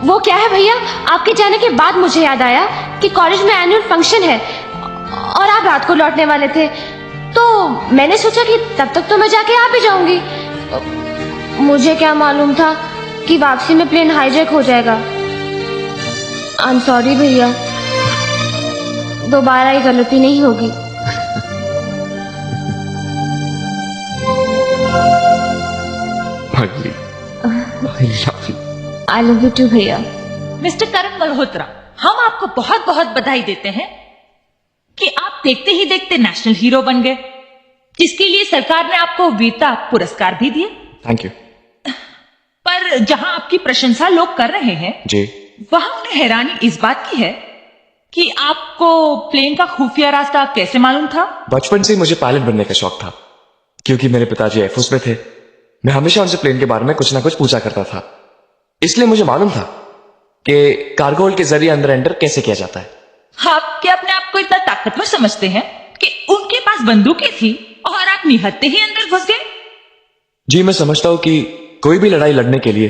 वो क्या है भैया, आपके जाने के बाद मुझे याद आया कि कॉलेज में एनुअल फंक्शन है और आप रात को लौटने वाले थे, तो मैंने सोचा कि तब तक तो मैं जाके आ भी जाऊंगी। मुझे क्या मालूम था कि वापसी में प्लेन हाईजैक हो जाएगा। आई एम सॉरी भैया, दोबारा ये गलती नहीं होगी। आई लव यू टू भैया। मिस्टर करण मल्होत्रा, हम आपको बहुत बहुत बधाई देते हैं कि आप देखते ही देखते नेशनल हीरो बन गए, जिसके लिए सरकार ने आपको वीरता पुरस्कार भी दिए। Thank you. पर जहां आपकी प्रशंसा लोग कर रहे हैं जी, वहां उन्हें हैरानी इस बात की है कि आपको प्लेन का खुफिया रास्ता कैसे मालूम था? बचपन से ही मुझे पायलट बनने का शौक था, क्योंकि मेरे पिताजी एयरफोर्स में थे। मैं हमेशा उनसे प्लेन के बारे में कुछ ना कुछ पूछा करता था, इसलिए मुझे मालूम था कि कार्गो होल्ड के जरिए अंदर एंटर कैसे किया जाता है। आप क्या अपने आप को इतना ताकतवर समझते हैं कि उनके पास बंदूकें थी और आप निहत्ते ही अंदर घुस गए? जी, मैं समझता हूं कि कोई भी लड़ाई लड़ने के लिए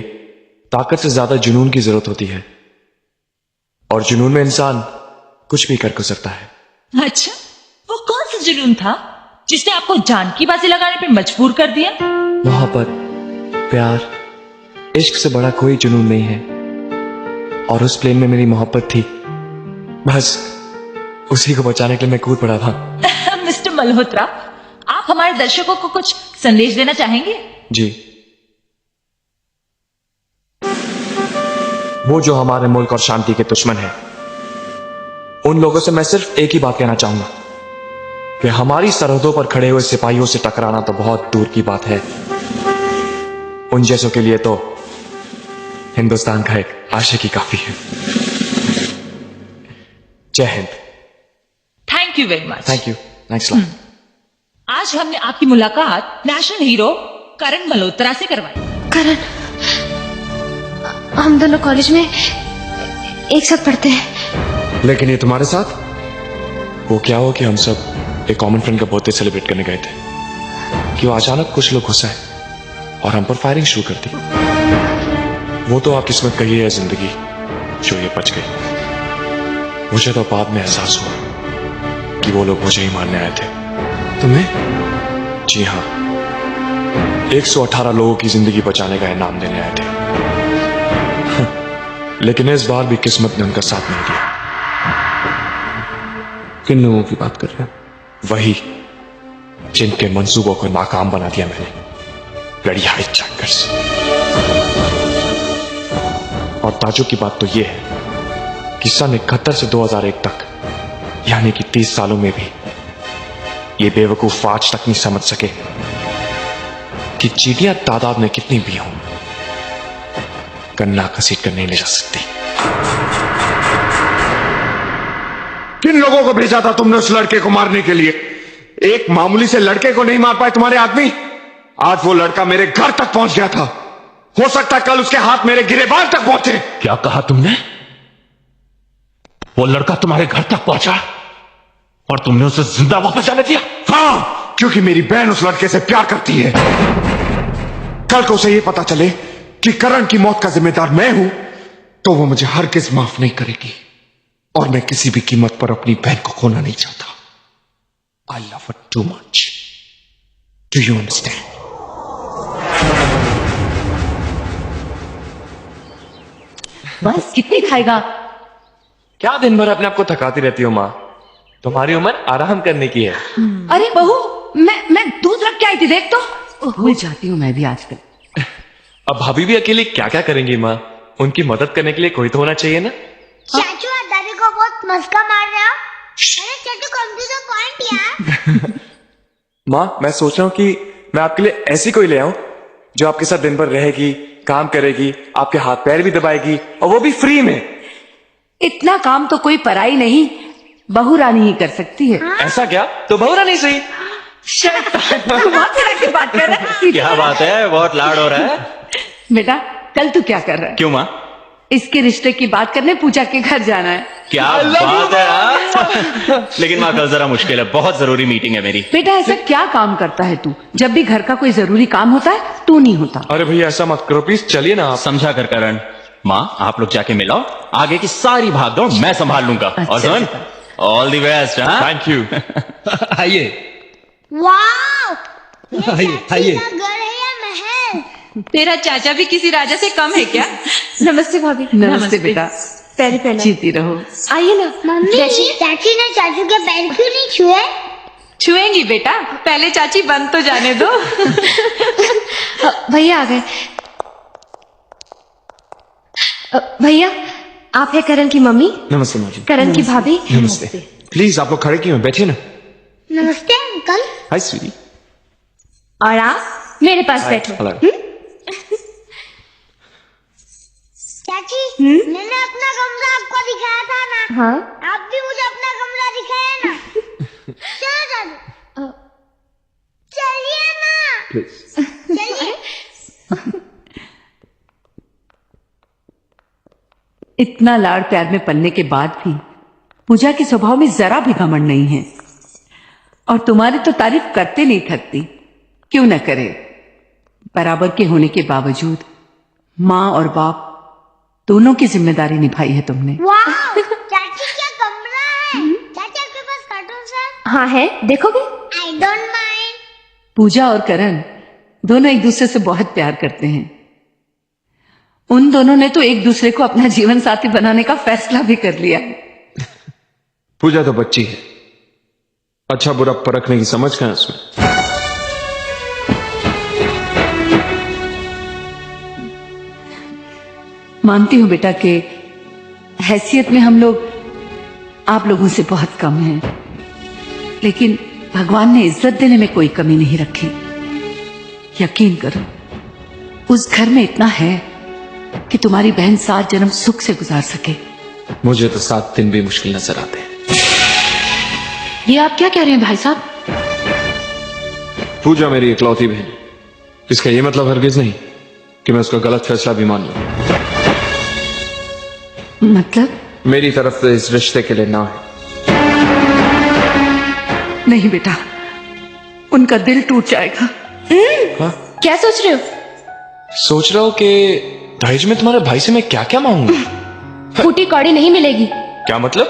ताकत से ज्यादा जुनून की जरूरत होती है, और जुनून में इंसान कुछ भी कर गुजरता है। अच्छा, वो कौन सा जुनून था जिसने आपको जान की बाजी लगाने पे मजबूर कर दिया? मोहब्बत, प्यार, इश्क से बड़ा कोई जुनून नहीं है, और उस प्लेन में मेरी मोहब्बत थी। बस उसी को बचाने के लिए मैं कूद पड़ा था। मिस्टर मल्होत्रा, आप हमारे दर्शकों को कुछ संदेश देना चाहेंगे? जी, वो जो हमारे मुल्क और शांति के दुश्मन हैं, उन लोगों से मैं सिर्फ एक ही बात कहना चाहूंगा कि हमारी सरहदों पर खड़े हुए सिपाहियों से टकराना तो बहुत दूर की बात है, उन जैसों के लिए तो हिंदुस्तान का एक आशिकी काफी है। जय Hind. Thank you very much. Thank you. Thanks lot. आज हमने आपकी मुलाकात नेशनल हीरो करण मल्होत्रा से करवाई। करण, हम दोनों कॉलेज में एक साथ पढ़ते हैं। लेकिन ये तुम्हारे साथ वो क्या हो कि हम सब एक कॉमन फ्रेंड का बर्थडे सेलिब्रेट करने गए थे कि वो अचानक कुछ लोग घुस आए और हम पर फायरिंग शुरू कर दी। वो तो आप किस्मत कही है जिंदगी जो ये बच गई। मुझे तो बाद में एहसास हुआ कि वो लोग मुझे ही मारने आए थे। तुम्हें? जी हाँ, 118 लोगों की जिंदगी बचाने का इनाम देने आए थे। लेकिन इस बार भी किस्मत ने उनका साथ नहीं दिया। किन लोगों की बात कर रहे हैं? वही जिनके मंसूबों को नाकाम बना दिया मैंने, ब्लडी हाईजैकर्स। और ताजुब की बात तो यह है कि सन 71 से 2001 तक, यानी कि 30 सालों में भी ये बेवकूफ आज तक नहीं समझ सके कि चींटियां तादाद में कितनी भी हों, गन्ना घसीट कर नहीं ले जा सकती। किन लोगों को भेजा था तुमने उस लड़के को मारने के लिए? एक मामूली से लड़के को नहीं मार पाए तुम्हारे आदमी? आज वो लड़का मेरे घर तक पहुंच गया था। हो सकता है कल उसके हाथ मेरे गिरेबान तक पहुंचे। क्या कहा तुमने? वो लड़का तुम्हारे घर तक पहुंचा और तुमने उसे जिंदा वापस जाने दिया? हाँ, क्योंकि मेरी बहन उस लड़के से प्यार करती है। कल को उसे ये पता चले कि करण की मौत का जिम्मेदार मैं हूं, तो वो मुझे हरगिज माफ नहीं करेगी। और मैं किसी भी कीमत पर अपनी बहन को खोना नहीं चाहता। I love her too much. Do you understand? बस कितनी खाएगा? क्या दिन भर अपने आप को थकाती रहती हो माँ? तुम्हारी उम्र आराम करने की है। अरे बहू, मैं दूध रख के आई थी, देख तो। भूल जाती हूँ मैं भी आजकल। अब भाभी भी अकेले क्या क्या करेंगी माँ? उनकी मदद करने के लिए कोई तो होना चाहिए ना। चाचू और दादी को बहुत मस्का मार रहे हो। अरे चाचू कंप्यूटर पॉइंट यार। माँ, मैं सोच रहा हूँ कि मैं आपके लिए ऐसी कोई ले आऊं जो आपके साथ दिन भर रहेगी, काम करेगी, आपके हाथ पैर भी दबाएगी, और वो भी फ्री में। इतना काम तो कोई पराई नहीं, बहू रानी ही कर सकती है। ऐसा क्या? तो बहुरा नहीं सही। की बात कर रहा है। क्या बात है, बहुत लाड हो रहा है। बेटा कल तू क्या कर रहा है? क्यों माँ? इसके रिश्ते की बात करने पूजा के घर जाना है। क्या बात है हाँ? लेकिन माँ कल जरा मुश्किल है, बहुत जरूरी मीटिंग है मेरी। बेटा ऐसा क्या काम करता है तू? जब भी घर का कोई जरूरी काम होता है तू नहीं होता। अरे भैया ऐसा मत करो प्लीज, चलिए ना आप। समझा कर करण। माँ आप लोग जाके मिलाओ, आगे की सारी भागदौड़ मैं संभाल लूंगा। और सुन, all the best. Thank you. आइए वाओ, ये आइए, चाची आइए। का घर है या महल? तेरा चाचा भी किसी राजा से कम है क्या? नमस्ते भाभी। नमस्ते बेटा, पैरी पहना। जीती रहो। आइए ना। मम्मी चाची ने चाचू के पैर क्यों नहीं छुए? छुएंगी बेटा, पहले चाची बंद तो जाने दो। भैया आ गए। भैया आप है करण की मम्मी, नमस्ते माँ जी। करण की भाभी। नमस्ते। प्लीज आप लोग खड़े क्यों हैं? बैठिए ना। नमस्ते अंकल। हाय स्वीटी। और आप मेरे पास बैठो। हेलो। चाची मैंने अपना कमरा आपको दिखाया था ना? हाँ। आप भी मुझे अपना कमरा दिखाए ना? चलो चाचू, चलिए ना, चलिए। इतना लाड़ प्यार में पलने के बाद भी पूजा के स्वभाव में जरा भी घमंड नहीं है, और तुम्हारी तो तारीफ करते नहीं थकती। क्यों न करे? बराबर के होने के बावजूद माँ और बाप दोनों की जिम्मेदारी निभाई है तुमने। वाह, चाची क्या कमरा है? चाची आपके पास कार्टून्स है? हाँ है, देखोगे? I don't mind. पूजा और करण दोनों एक दूसरे से बहुत प्यार करते हैं। उन दोनों ने तो एक दूसरे को अपना जीवन साथी बनाने का फैसला भी कर लिया। पूजा तो बच्ची है, अच्छा बुरा परखने की समझ कहां है उसमें। मानती हूं बेटा कि हैसियत में हम लोग आप लोगों से बहुत कम हैं, लेकिन भगवान ने इज्जत देने में कोई कमी नहीं रखी। यकीन करो उस घर में इतना है कि तुम्हारी बहन 7 जन्म सुख से गुजार सके। मुझे तो 7 दिन भी मुश्किल नजर आते हैं। ये आप क्या कह रहे हैं भाई साहब? पूजा मेरी इकलौती बहन, इसका ये मतलब हरगिज नहीं कि मैं उसका गलत फैसला भी मान लूं। मतलब? मेरी तरफ से इस रिश्ते के लिए ना है। नहीं बेटा, उनका दिल टूट जाएगा। क्या सोच रहे हो? सोच रहा हूँ कि दहेज में तुम्हारे भाई से मैं क्या क्या मांगूंगा। फूटी कौड़ी नहीं मिलेगी। क्या मतलब?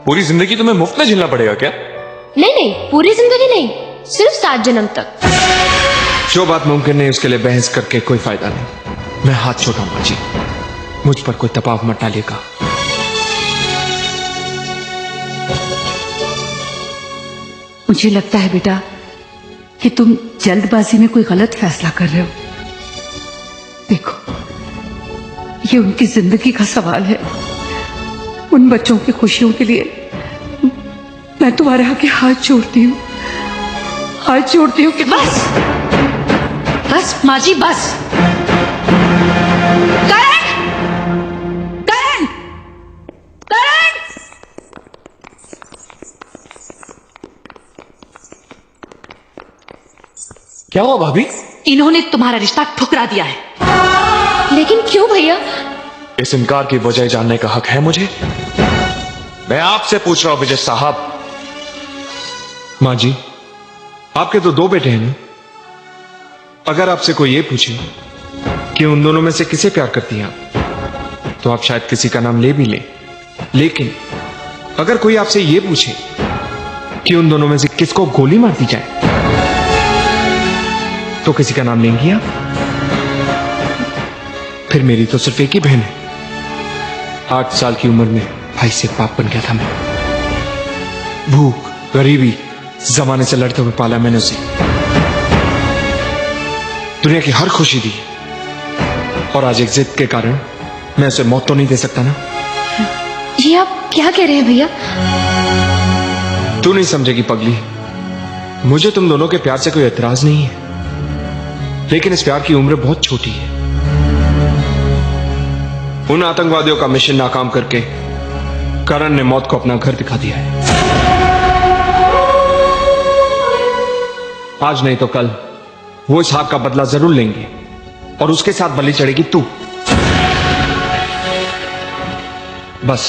पूरी जिंदगी तुम्हें मुफ्त में झेलना पड़ेगा क्या? नहीं नहीं, पूरी जिंदगी नहीं, सिर्फ 7 जन्म तक। जो बात मुमकिन नहीं उसके लिए बहस करके कोई फायदा नहीं। मैं हाथ छोड़ाऊंगा जी, मुझ पर कोई दबाव मत डालिएगा। मुझे लगता है बेटा कि तुम जल्दबाजी में कोई गलत फैसला कर रहे हो। देखो, ये उनकी जिंदगी का सवाल है। उन बच्चों की खुशियों के लिए मैं तुम्हारे आगे हाथ जोड़ती हूँ, हाथ जोड़ती हूँ कि बस बस माँ जी, बस। करण! करण! करण! क्या हुआ भाभी? इन्होंने तुम्हारा रिश्ता ठुकरा दिया है। लेकिन क्यों भैया? इस इनकार की वजह जानने का हक है मुझे? मैं आपसे पूछ रहा हूं विजय साहब। मां जी, आपके तो 2 बेटे हैं ना? अगर आपसे कोई ये पूछे कि उन दोनों में से किसे प्यार करती हैं आप, तो आप शायद किसी का नाम ले भी लें। लेकिन अगर कोई आपसे ये पूछे कि उन दोनों में से किसको गोली मार दी जाए, तो किसी का नाम लेंगी आप? फिर मेरी तो सिर्फ एक ही बहन है। 8 साल की उम्र में भाई से बाप बन गया था मैं। भूख, गरीबी, जमाने से लड़ते हुए पाला मैंने उसे। दुनिया की हर खुशी दी, और आज एक जिद के कारण मैं उसे मौत तो नहीं दे सकता ना। ये आप क्या कह रहे हैं भैया? तू नहीं समझेगी पगली, मुझे तुम दोनों के प्यार से कोई एतराज नहीं है, लेकिन इस प्यार की उम्र बहुत छोटी है। उन आतंकवादियों का मिशन नाकाम करके करण ने मौत को अपना घर दिखा दिया है। आज नहीं तो कल वो इसहाक का बदला जरूर लेंगे और उसके साथ बलि चढ़ेगी तू। बस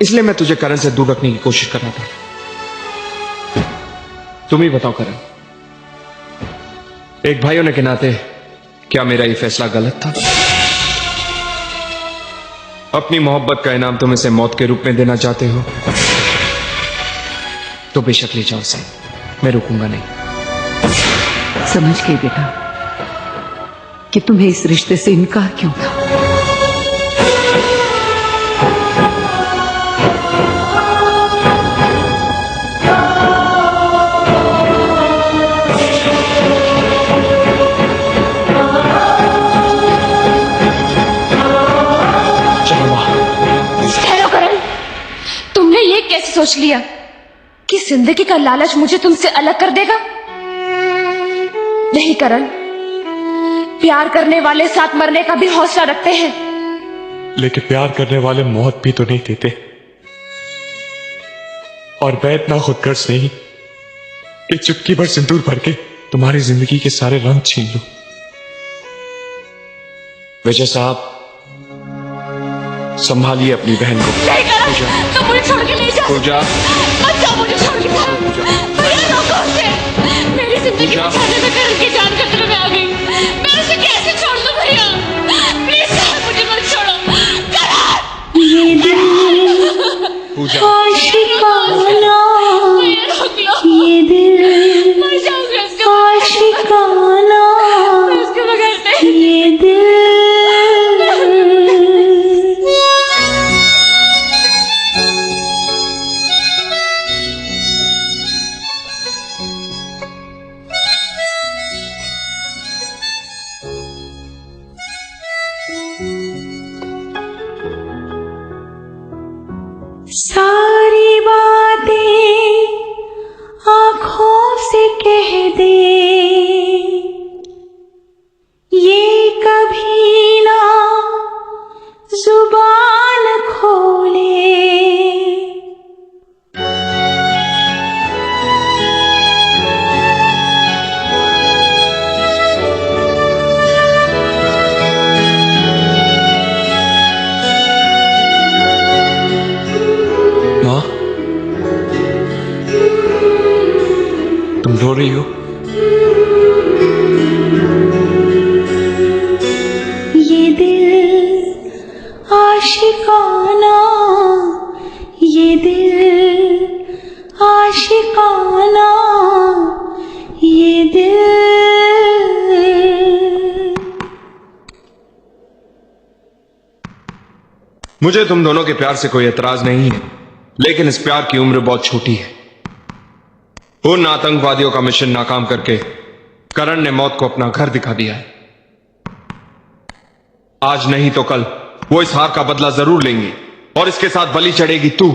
इसलिए मैं तुझे करण से दूर रखने की कोशिश कर रहा था। तुम ही बताओ करण, एक भाई होने के नाते क्या मेरा ये फैसला गलत था? अपनी मोहब्बत का इनाम तुम इसे मौत के रूप में देना चाहते हो तो बेशक ले जाओ उसे, मैं रुकूंगा नहीं। समझ गई बेटा कि तुम्हें इस रिश्ते से इनकार क्यों था। ठहरो करण, तुमने ये कैसे सोच लिया कि जिंदगी का लालच मुझे तुमसे अलग कर देगा? नहीं करण, प्यार करने वाले साथ मरने का भी हौसला रखते हैं। लेकिन प्यार करने वाले मौत भी तो नहीं देते, और मैं इतना खुदगर्ज नहीं कि चुटकी भर सिंदूर भर के तुम्हारी जिंदगी के सारे रंग छीन लूं। विजय साहब, संभालिए अपनी बहन को। नहीं करण, तुम मुझे छोड़ के नहीं जा। पूजा, मत जाओ मुझे छोड़ के। भैया रोको उसे। मेरी जिंदगी बचाने में करण की जान खतरे में आ गई। मैं उसे कैसे छोड़ दूं भैया? प्लीज करण, मुझे मत छोड़ो। करण, ये दिल आशिकाना, ये दिल मर जाऊंगा इसके आशिकाना, इसके बगैर ये दिल। सारी बातें आंखों से कह दे, ये कभी ना जुबान खोले। माँ, तुम रो रही हो? ये दिल आशिकाना, ये दिल आशिकाना, ये दिल। मुझे तुम दोनों के प्यार से कोई एतराज नहीं है, लेकिन इस प्यार की उम्र बहुत छोटी है। उन आतंकवादियों का मिशन नाकाम करके करण ने मौत को अपना घर दिखा दिया है। आज नहीं तो कल वो इस हार का बदला जरूर लेंगे और इसके साथ बलि चढ़ेगी तू।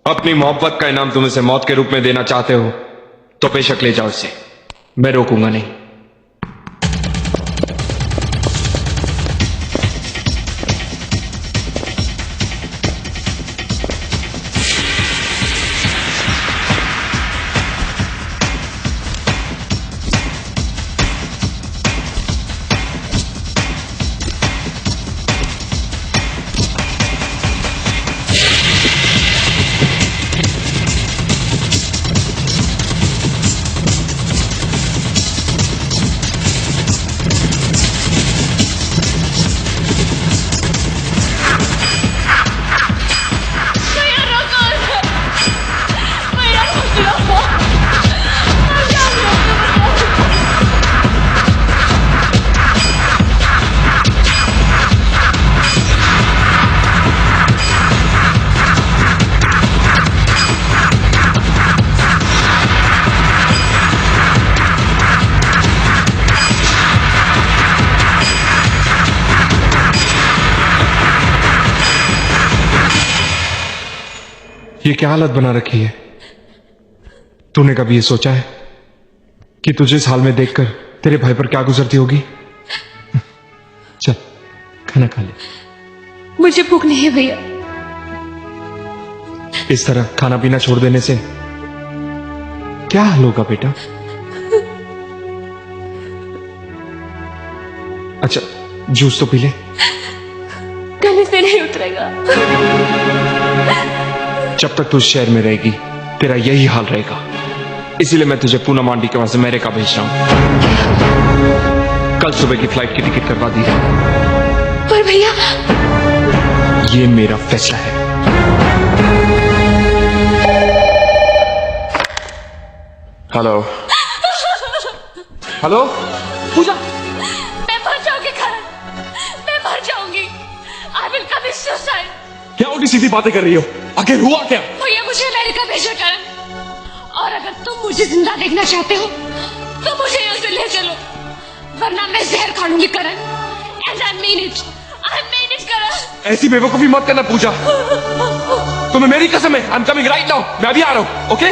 अपनी मोहब्बत का इनाम तुम इसे मौत के रूप में देना चाहते हो तो बेशक ले जाओ इसे, मैं रोकूंगा नहीं। ये क्या हालत बना रखी है? तूने कभी ये सोचा है कि तुझे इस हाल में देखकर तेरे भाई पर क्या गुजरती होगी? चल खाना खा ले। मुझे भूख नहीं है भैया। इस तरह खाना पीना छोड़ देने से क्या हाल होगा बेटा? अच्छा जूस तो पी ले। गले से नहीं उतरेगा। जब तक तू इस शहर में रहेगी तेरा यही हाल रहेगा, इसीलिए मैं तुझे पूनम आंटी के वहां से अमेरिका भेज रहा हूं। कल सुबह की फ्लाइट की टिकट करवा दी। पर भैया ये मेरा फैसला है। हेलो हेलो पूजा, मैं मर जाऊंगी करण, मैं मर जाऊंगी। I will commit suicide. क्या उल्टी सीधी बातें कर रही हो? आखिर हुआ क्या? भैया मुझे अमेरिका भेजो करण, और अगर तुम मुझे जिंदा देखना चाहते हो तो मुझे यहाँ से ले चलो, वरना मैं जहर खा लूंगी करण। एंड आई मीन इट करण। ऐसी बेवकूफी मत करना पूजा, तुम्हें मेरी कसम है। I am coming right now. मैं अभी आ रहा हूं। ओके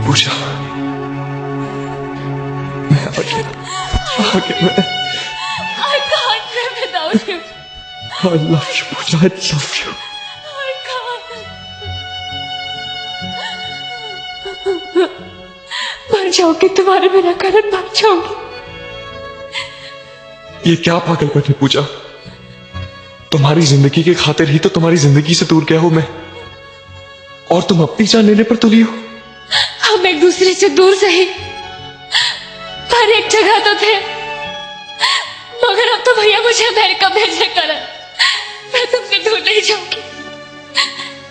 पूजा, मैं आगे I can't live without him. I love you Puja, I love you. I can't. मर जाओगी तुम्हारे बिना करण, मर जाओगी। ये क्या पागलपन है पूजा? तुम्हारी जिंदगी की खातिर ही तो तुम्हारी जिंदगी से दूर गया हूं मैं, और तुम अपनी जान लेने पर तुली हो। हम एक दूसरे से दूर सही, पर एक जगह तो थे। मगर अब तो भैया मुझे अमेरिका भेजे करण, मैं तुमसे दूर नहीं जाऊंगी,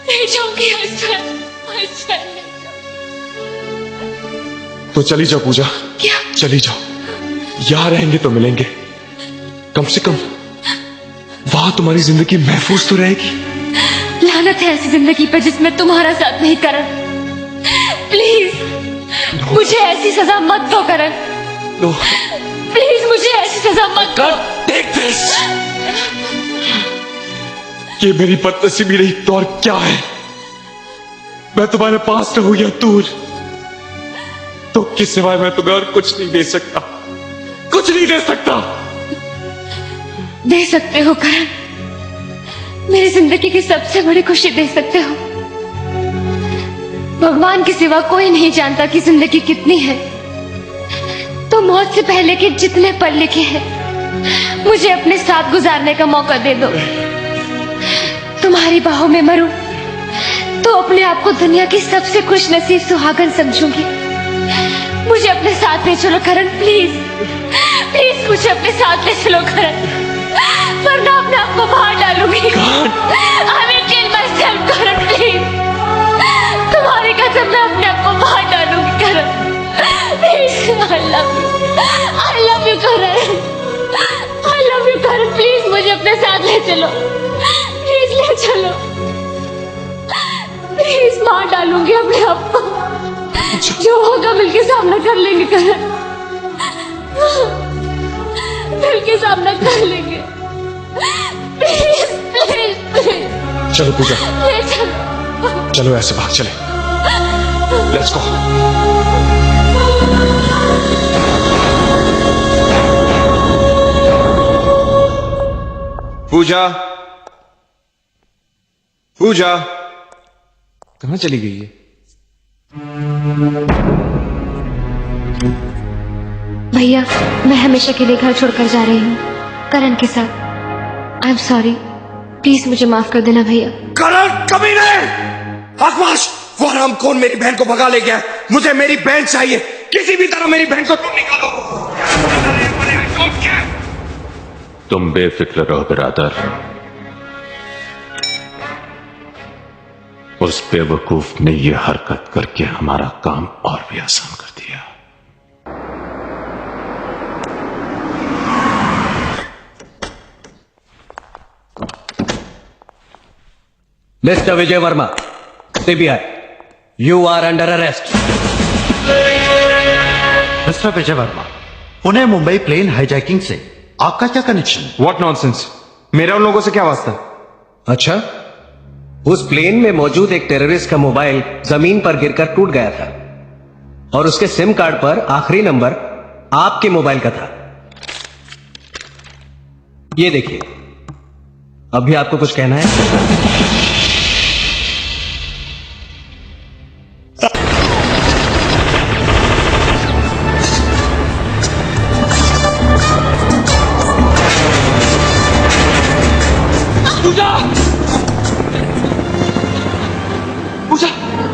नहीं जाऊंगी। I swear। तो चली जाओ पूजा। क्या? चली जाओ, यहां रहेंगे तो मिलेंगे, कम से कम वहां तुम्हारी जिंदगी महफूज तो रहेगी। लानत है ऐसी जिंदगी पे जिसमें तुम्हारा साथ नहीं करण। प्लीज मुझे ऐसी सजा मत दो करण। नो प्लीज मुझे ऐसी सजा मत दो। Take this. ये मेरी बदनसीबी रही तो और क्या है? मैं तुम्हारे पास रहूं या दूर, तो किस सिवाय मैं तुम्हें और कुछ नहीं दे सकता, कुछ नहीं दे सकता। दे सकते हो करण, मेरी जिंदगी की सबसे बड़ी खुशी दे सकते हो। भगवान के सिवा कोई नहीं जानता कि जिंदगी कितनी है, तो मौत से पहले के जितने पल लिखे हैं मुझे अपने साथ गुजारने का मौका दे दो। तुम्हारी बाहों में मरूं तो अपने आप को दुनिया की सबसे खुश नसीब सुहागन समझूंगी। मुझे अपने साथ ले चलो करण, प्लीज प्लीज मुझे अपने साथ ले चलो करण, वरना अपने आप को बाहर डालूंगी। I will kill myself Karan, please. तुम्हारी कसम मैं अपने आप को बाहर डालूंगी Karan, please. I love you Karan, I love you Karan, please मुझे अपने साथ ले चलो, प्लीज ले चलो, प्लीज मार डालूंगी अपने आप को। जो होगा मिलके सामना कर लेंगे करण, मिलके सामना कर लेंगे। प्लीज प्लीज प्लीज चलो पूजा, ले चलो। चलो ऐसे बाहर चले। Let's go. पूजा, पूजा कहां चली गई है? भैया मैं हमेशा के लिए घर छोड़कर जा रही हूँ करण के साथ। आई एम सॉरी, प्लीज मुझे माफ कर देना भैया। करण कमीने! आकाश, वो हरामखोर मेरी बहन को भगा ले गया। मुझे मेरी बहन चाहिए। किसी भी तरह मेरी बहन को तुम निकालो। तुम बेफिक्र रहो बिरादर। उस बेवकूफ ने यह हरकत करके हमारा काम और भी आसान कर दिया। Mister Vijay Varma, CBI, you are under arrest. Mister Vijay Varma, Pune Mumbai plane hijacking से आपका क्या कनेक्शन? व्हाट नॉनसेंस, मेरा उन लोगों से क्या वास्ता? अच्छा, उस प्लेन में मौजूद एक टेररिस्ट का मोबाइल जमीन पर गिरकर टूट गया था और उसके सिम कार्ड पर आखिरी नंबर आपके मोबाइल का था। ये देखिए, अभी आपको कुछ कहना है?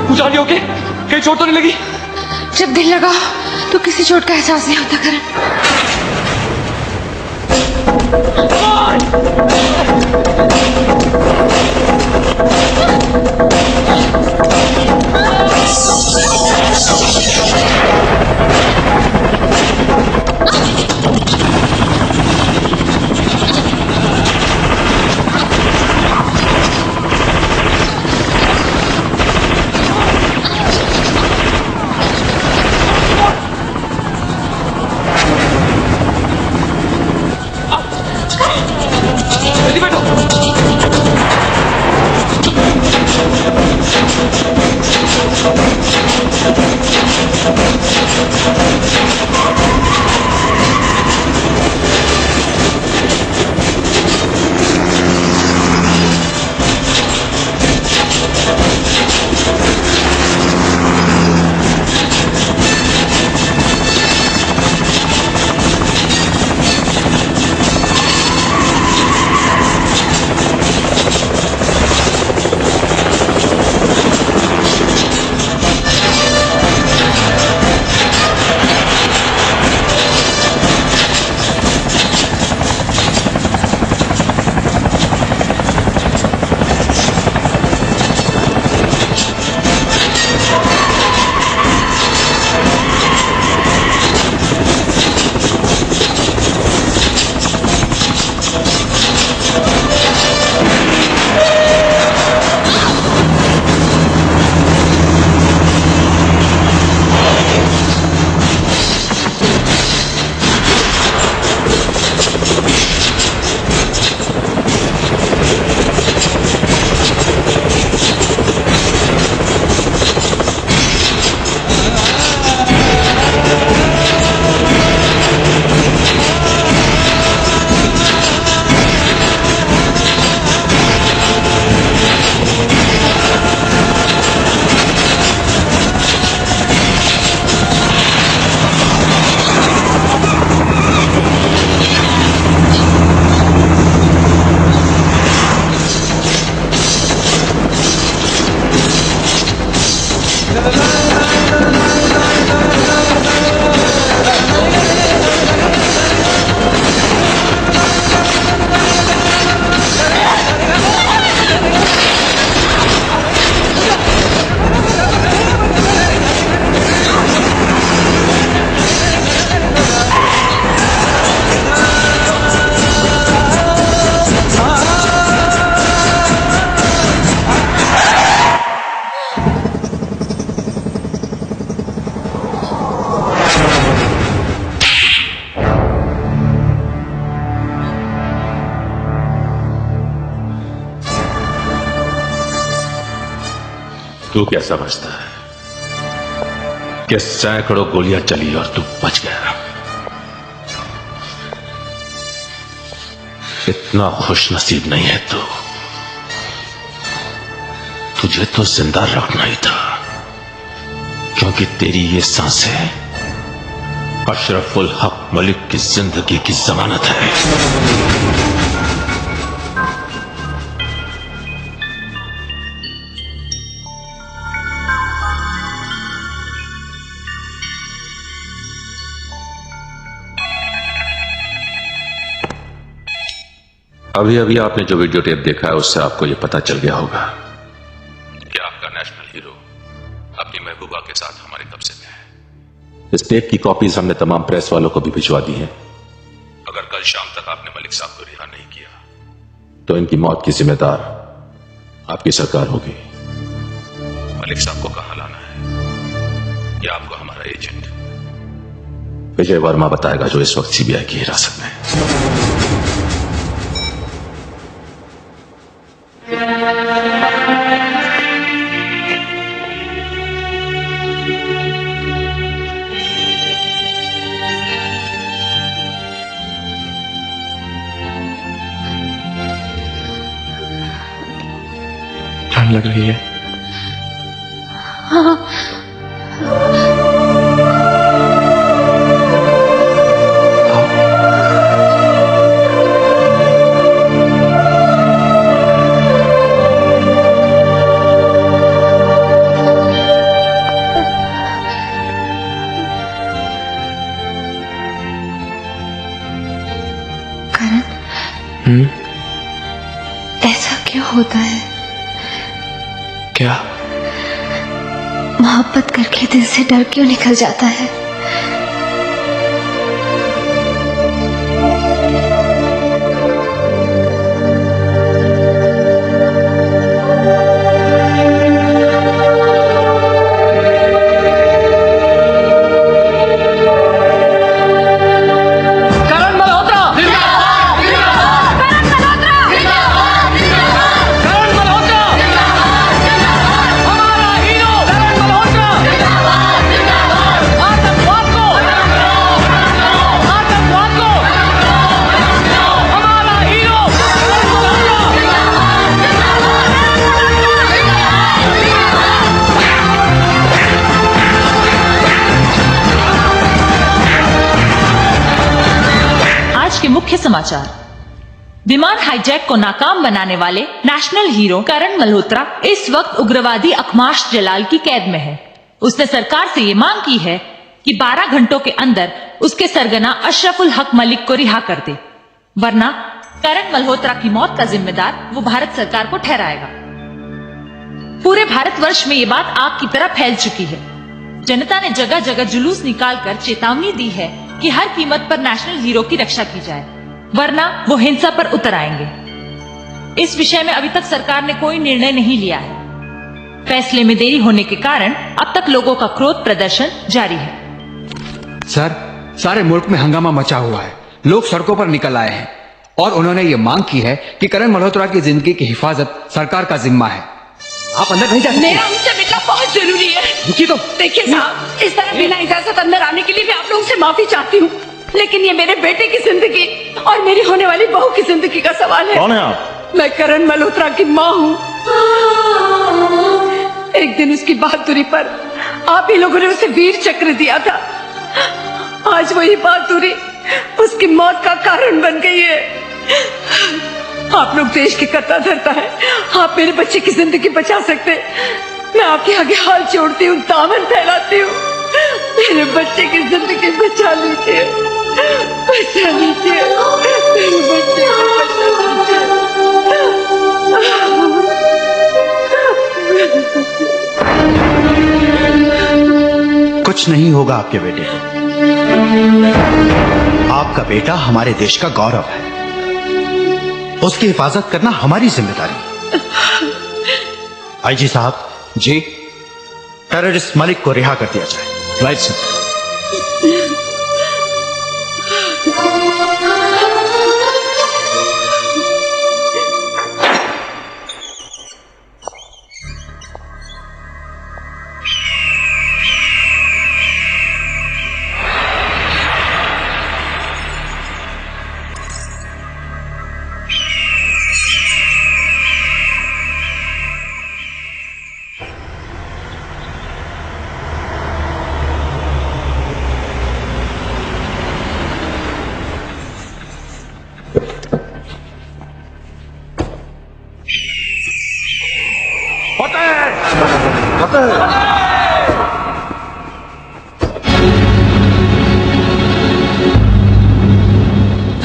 पूजा ओके? कहीं चोट तो नहीं लगी? जब दिल लगा तो किसी चोट का एहसास नहीं होता करण। तू क्या समझता है कि सैकड़ों गोलियां चली और तू बच गया? इतना खुशनसीब नहीं है तू। तुझे तो जिंदा रखना ही था, क्योंकि तेरी ये सांसें अशरफुल हक मलिक की जिंदगी की जमानत है। अभी अभी आपने जो वीडियो टेप देखा है उससे आपको यह पता चल गया होगा कि आपका नेशनल हीरो अपनी महबूबा के साथ हमारे कब्जे में है। इस टेप की कॉपीज हमने तमाम प्रेस वालों को भी भिजवा दी हैं। अगर कल शाम तक आपने मलिक साहब को रिहा नहीं किया तो इनकी मौत की जिम्मेदार आपकी सरकार होगी। मलिक साहब को कहां लाना है यह आपको हमारा एजेंट विजय वर्मा बताएगा, जो इस वक्त सीबीआई की हिरासत में है। ठंड लग रही है। हाँ। करण, ऐसा क्यों होता है? क्या? मोहब्बत करके दिल से डर क्यों निकल जाता है? मुख्य समाचार। विमान हाईजैक को नाकाम बनाने वाले नेशनल हीरो करण मल्होत्रा इस वक्त उग्रवादी अखमाश जलाल की कैद में है। उसने सरकार से ये मांग की है कि 12 घंटों के अंदर उसके सरगना अशरफुल हक मलिक को रिहा कर दे, वरना करण मल्होत्रा की मौत का जिम्मेदार वो भारत सरकार को ठहराएगा। पूरे भारतवर्ष में ये बात आग की तरह फैल चुकी है। जनता ने जगह जगह जुलूस निकालकर चेतावनी दी है कि हर कीमत पर नेशनल हीरो की रक्षा की जाए, वरना वो हिंसा पर उतर आएंगे। इस विषय में अभी तक सरकार ने कोई निर्णय नहीं लिया है। फैसले में देरी होने के कारण अब तक लोगों का क्रोध प्रदर्शन जारी है। सर, सारे मुल्क में हंगामा मचा हुआ है। लोग सड़कों पर निकल आए हैं और उन्होंने ये मांग की है कि करण मल्होत्रा की जिंदगी की हिफाजत सरकार का जिम्मा है। आप अंदर नहीं जा सकते। मेरा उनसे मिलना बहुत जरूरी है। रुकिए तो। देखिए साहब, इस तरह बिना इजाजत अंदर आने के लिए मैं आप लोगों से माफी चाहती हूँ, लेकिन ये मेरे बेटे की जिंदगी और मेरी होने वाली बहू की जिंदगी का सवाल है। कौन है आप? मैं करण मल्होत्रा की माँ हूँ। एक दिन उसकी बहादुरी पर आप ही लोगों ने उसे वीर चक्र दिया था। आज वही बहादुरी उसकी मौत का कारण बन गई है। आप लोग देश के कर्ता धर्ता है, आप मेरे बच्चे की जिंदगी बचा सकते। मैं आपके आगे हाथ जोड़ती हूँ, दामन फैलाती हूँ, मेरे बच्चे की जिंदगी बचा लीजिए, बचा लीजिए, मेरे बच्चे को बचा लीजिए। कुछ नहीं होगा आपके बेटे को। आपका बेटा हमारे देश का गौरव है, उसकी हिफाजत करना हमारी जिम्मेदारी। आईजी साहब जी, टेररिस्ट मलिक को रिहा कर दिया जाए। Right sir.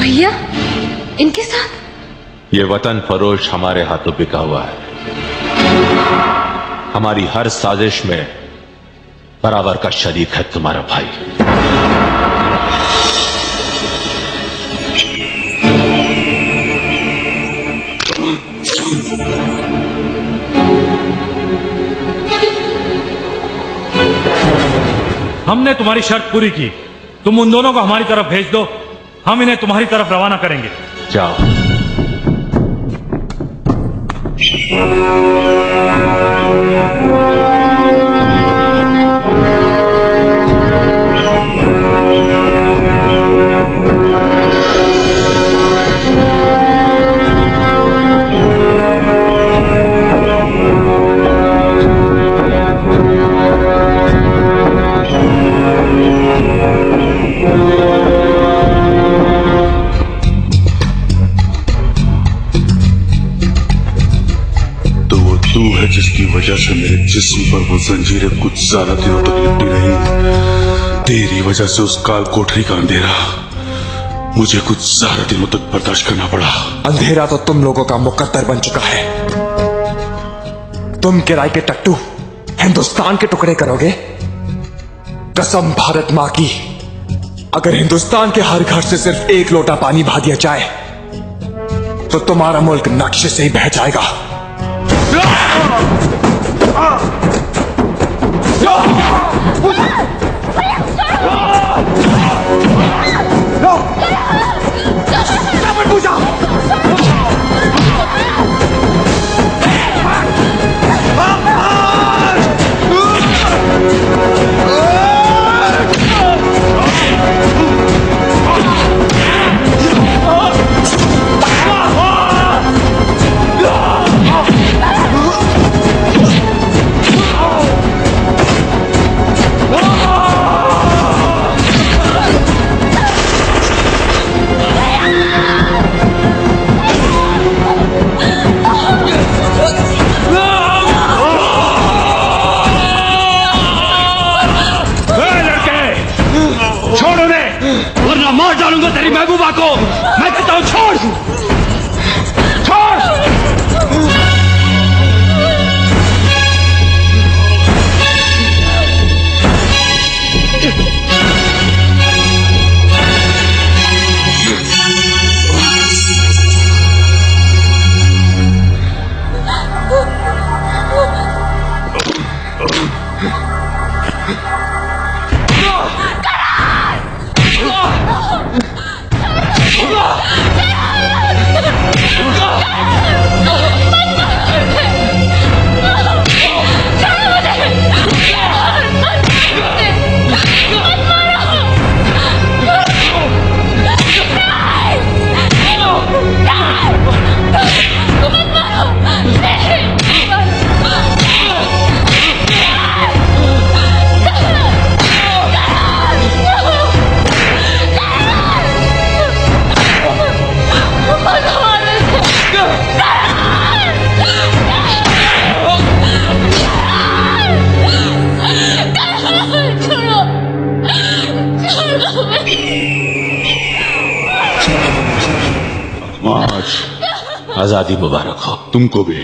भैया, इनके साथ ये वतन फरोश हमारे हाथों बिका हुआ है। हमारी हर साजिश में बराबर का शरीक है तुम्हारा भाई। हमने तुम्हारी शर्त पूरी की, तुम उन दोनों को हमारी तरफ भेज दो, हम इन्हें तुम्हारी तरफ रवाना करेंगे। जाओ। तू है जिसकी वजह से मेरे जिस्म पर वो जंजीरें कुछ ज्यादा दिनों तक लिपटी रही। तेरी वजह से उस काल कोठरी का अंधेरा मुझे कुछ ज्यादा दिनों तक बर्दाश्त करना पड़ा। अंधेरा तो तुम लोगों का मुकद्दर बन चुका है। तुम किराए के टट्टू हिंदुस्तान के टुकड़े करोगे। कसम भारत मां की, अगर हिंदुस्तान के हर घर से सिर्फ एक लोटा पानी बहा दिया जाए तो तुम्हारा मुल्क नक्शे से ही बह जाएगा। वरना मार डालूंगा तेरी महबूबा को। मैं कहता हूं छोड़ छोड़। आजादी मुबारक हो। तुमको भी।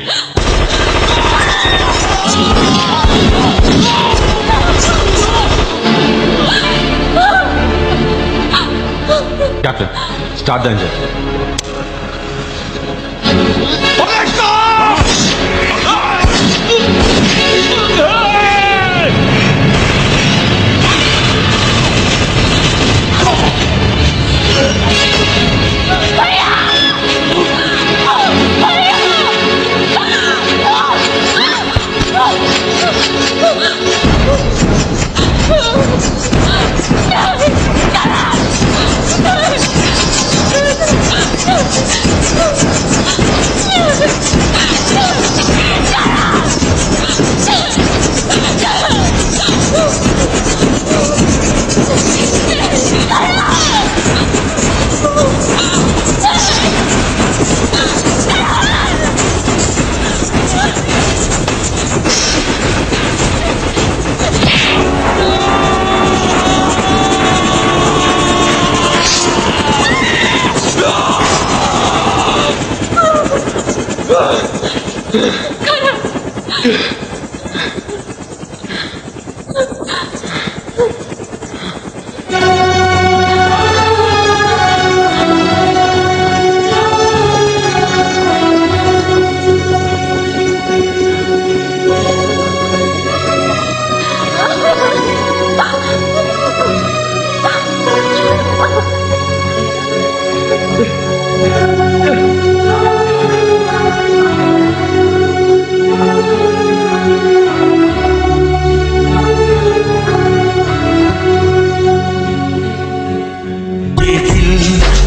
Captain, start the engine.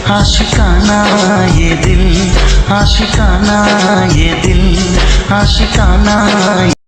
आशिकाना ये दिल आशिकाना ये दिल आशिकाना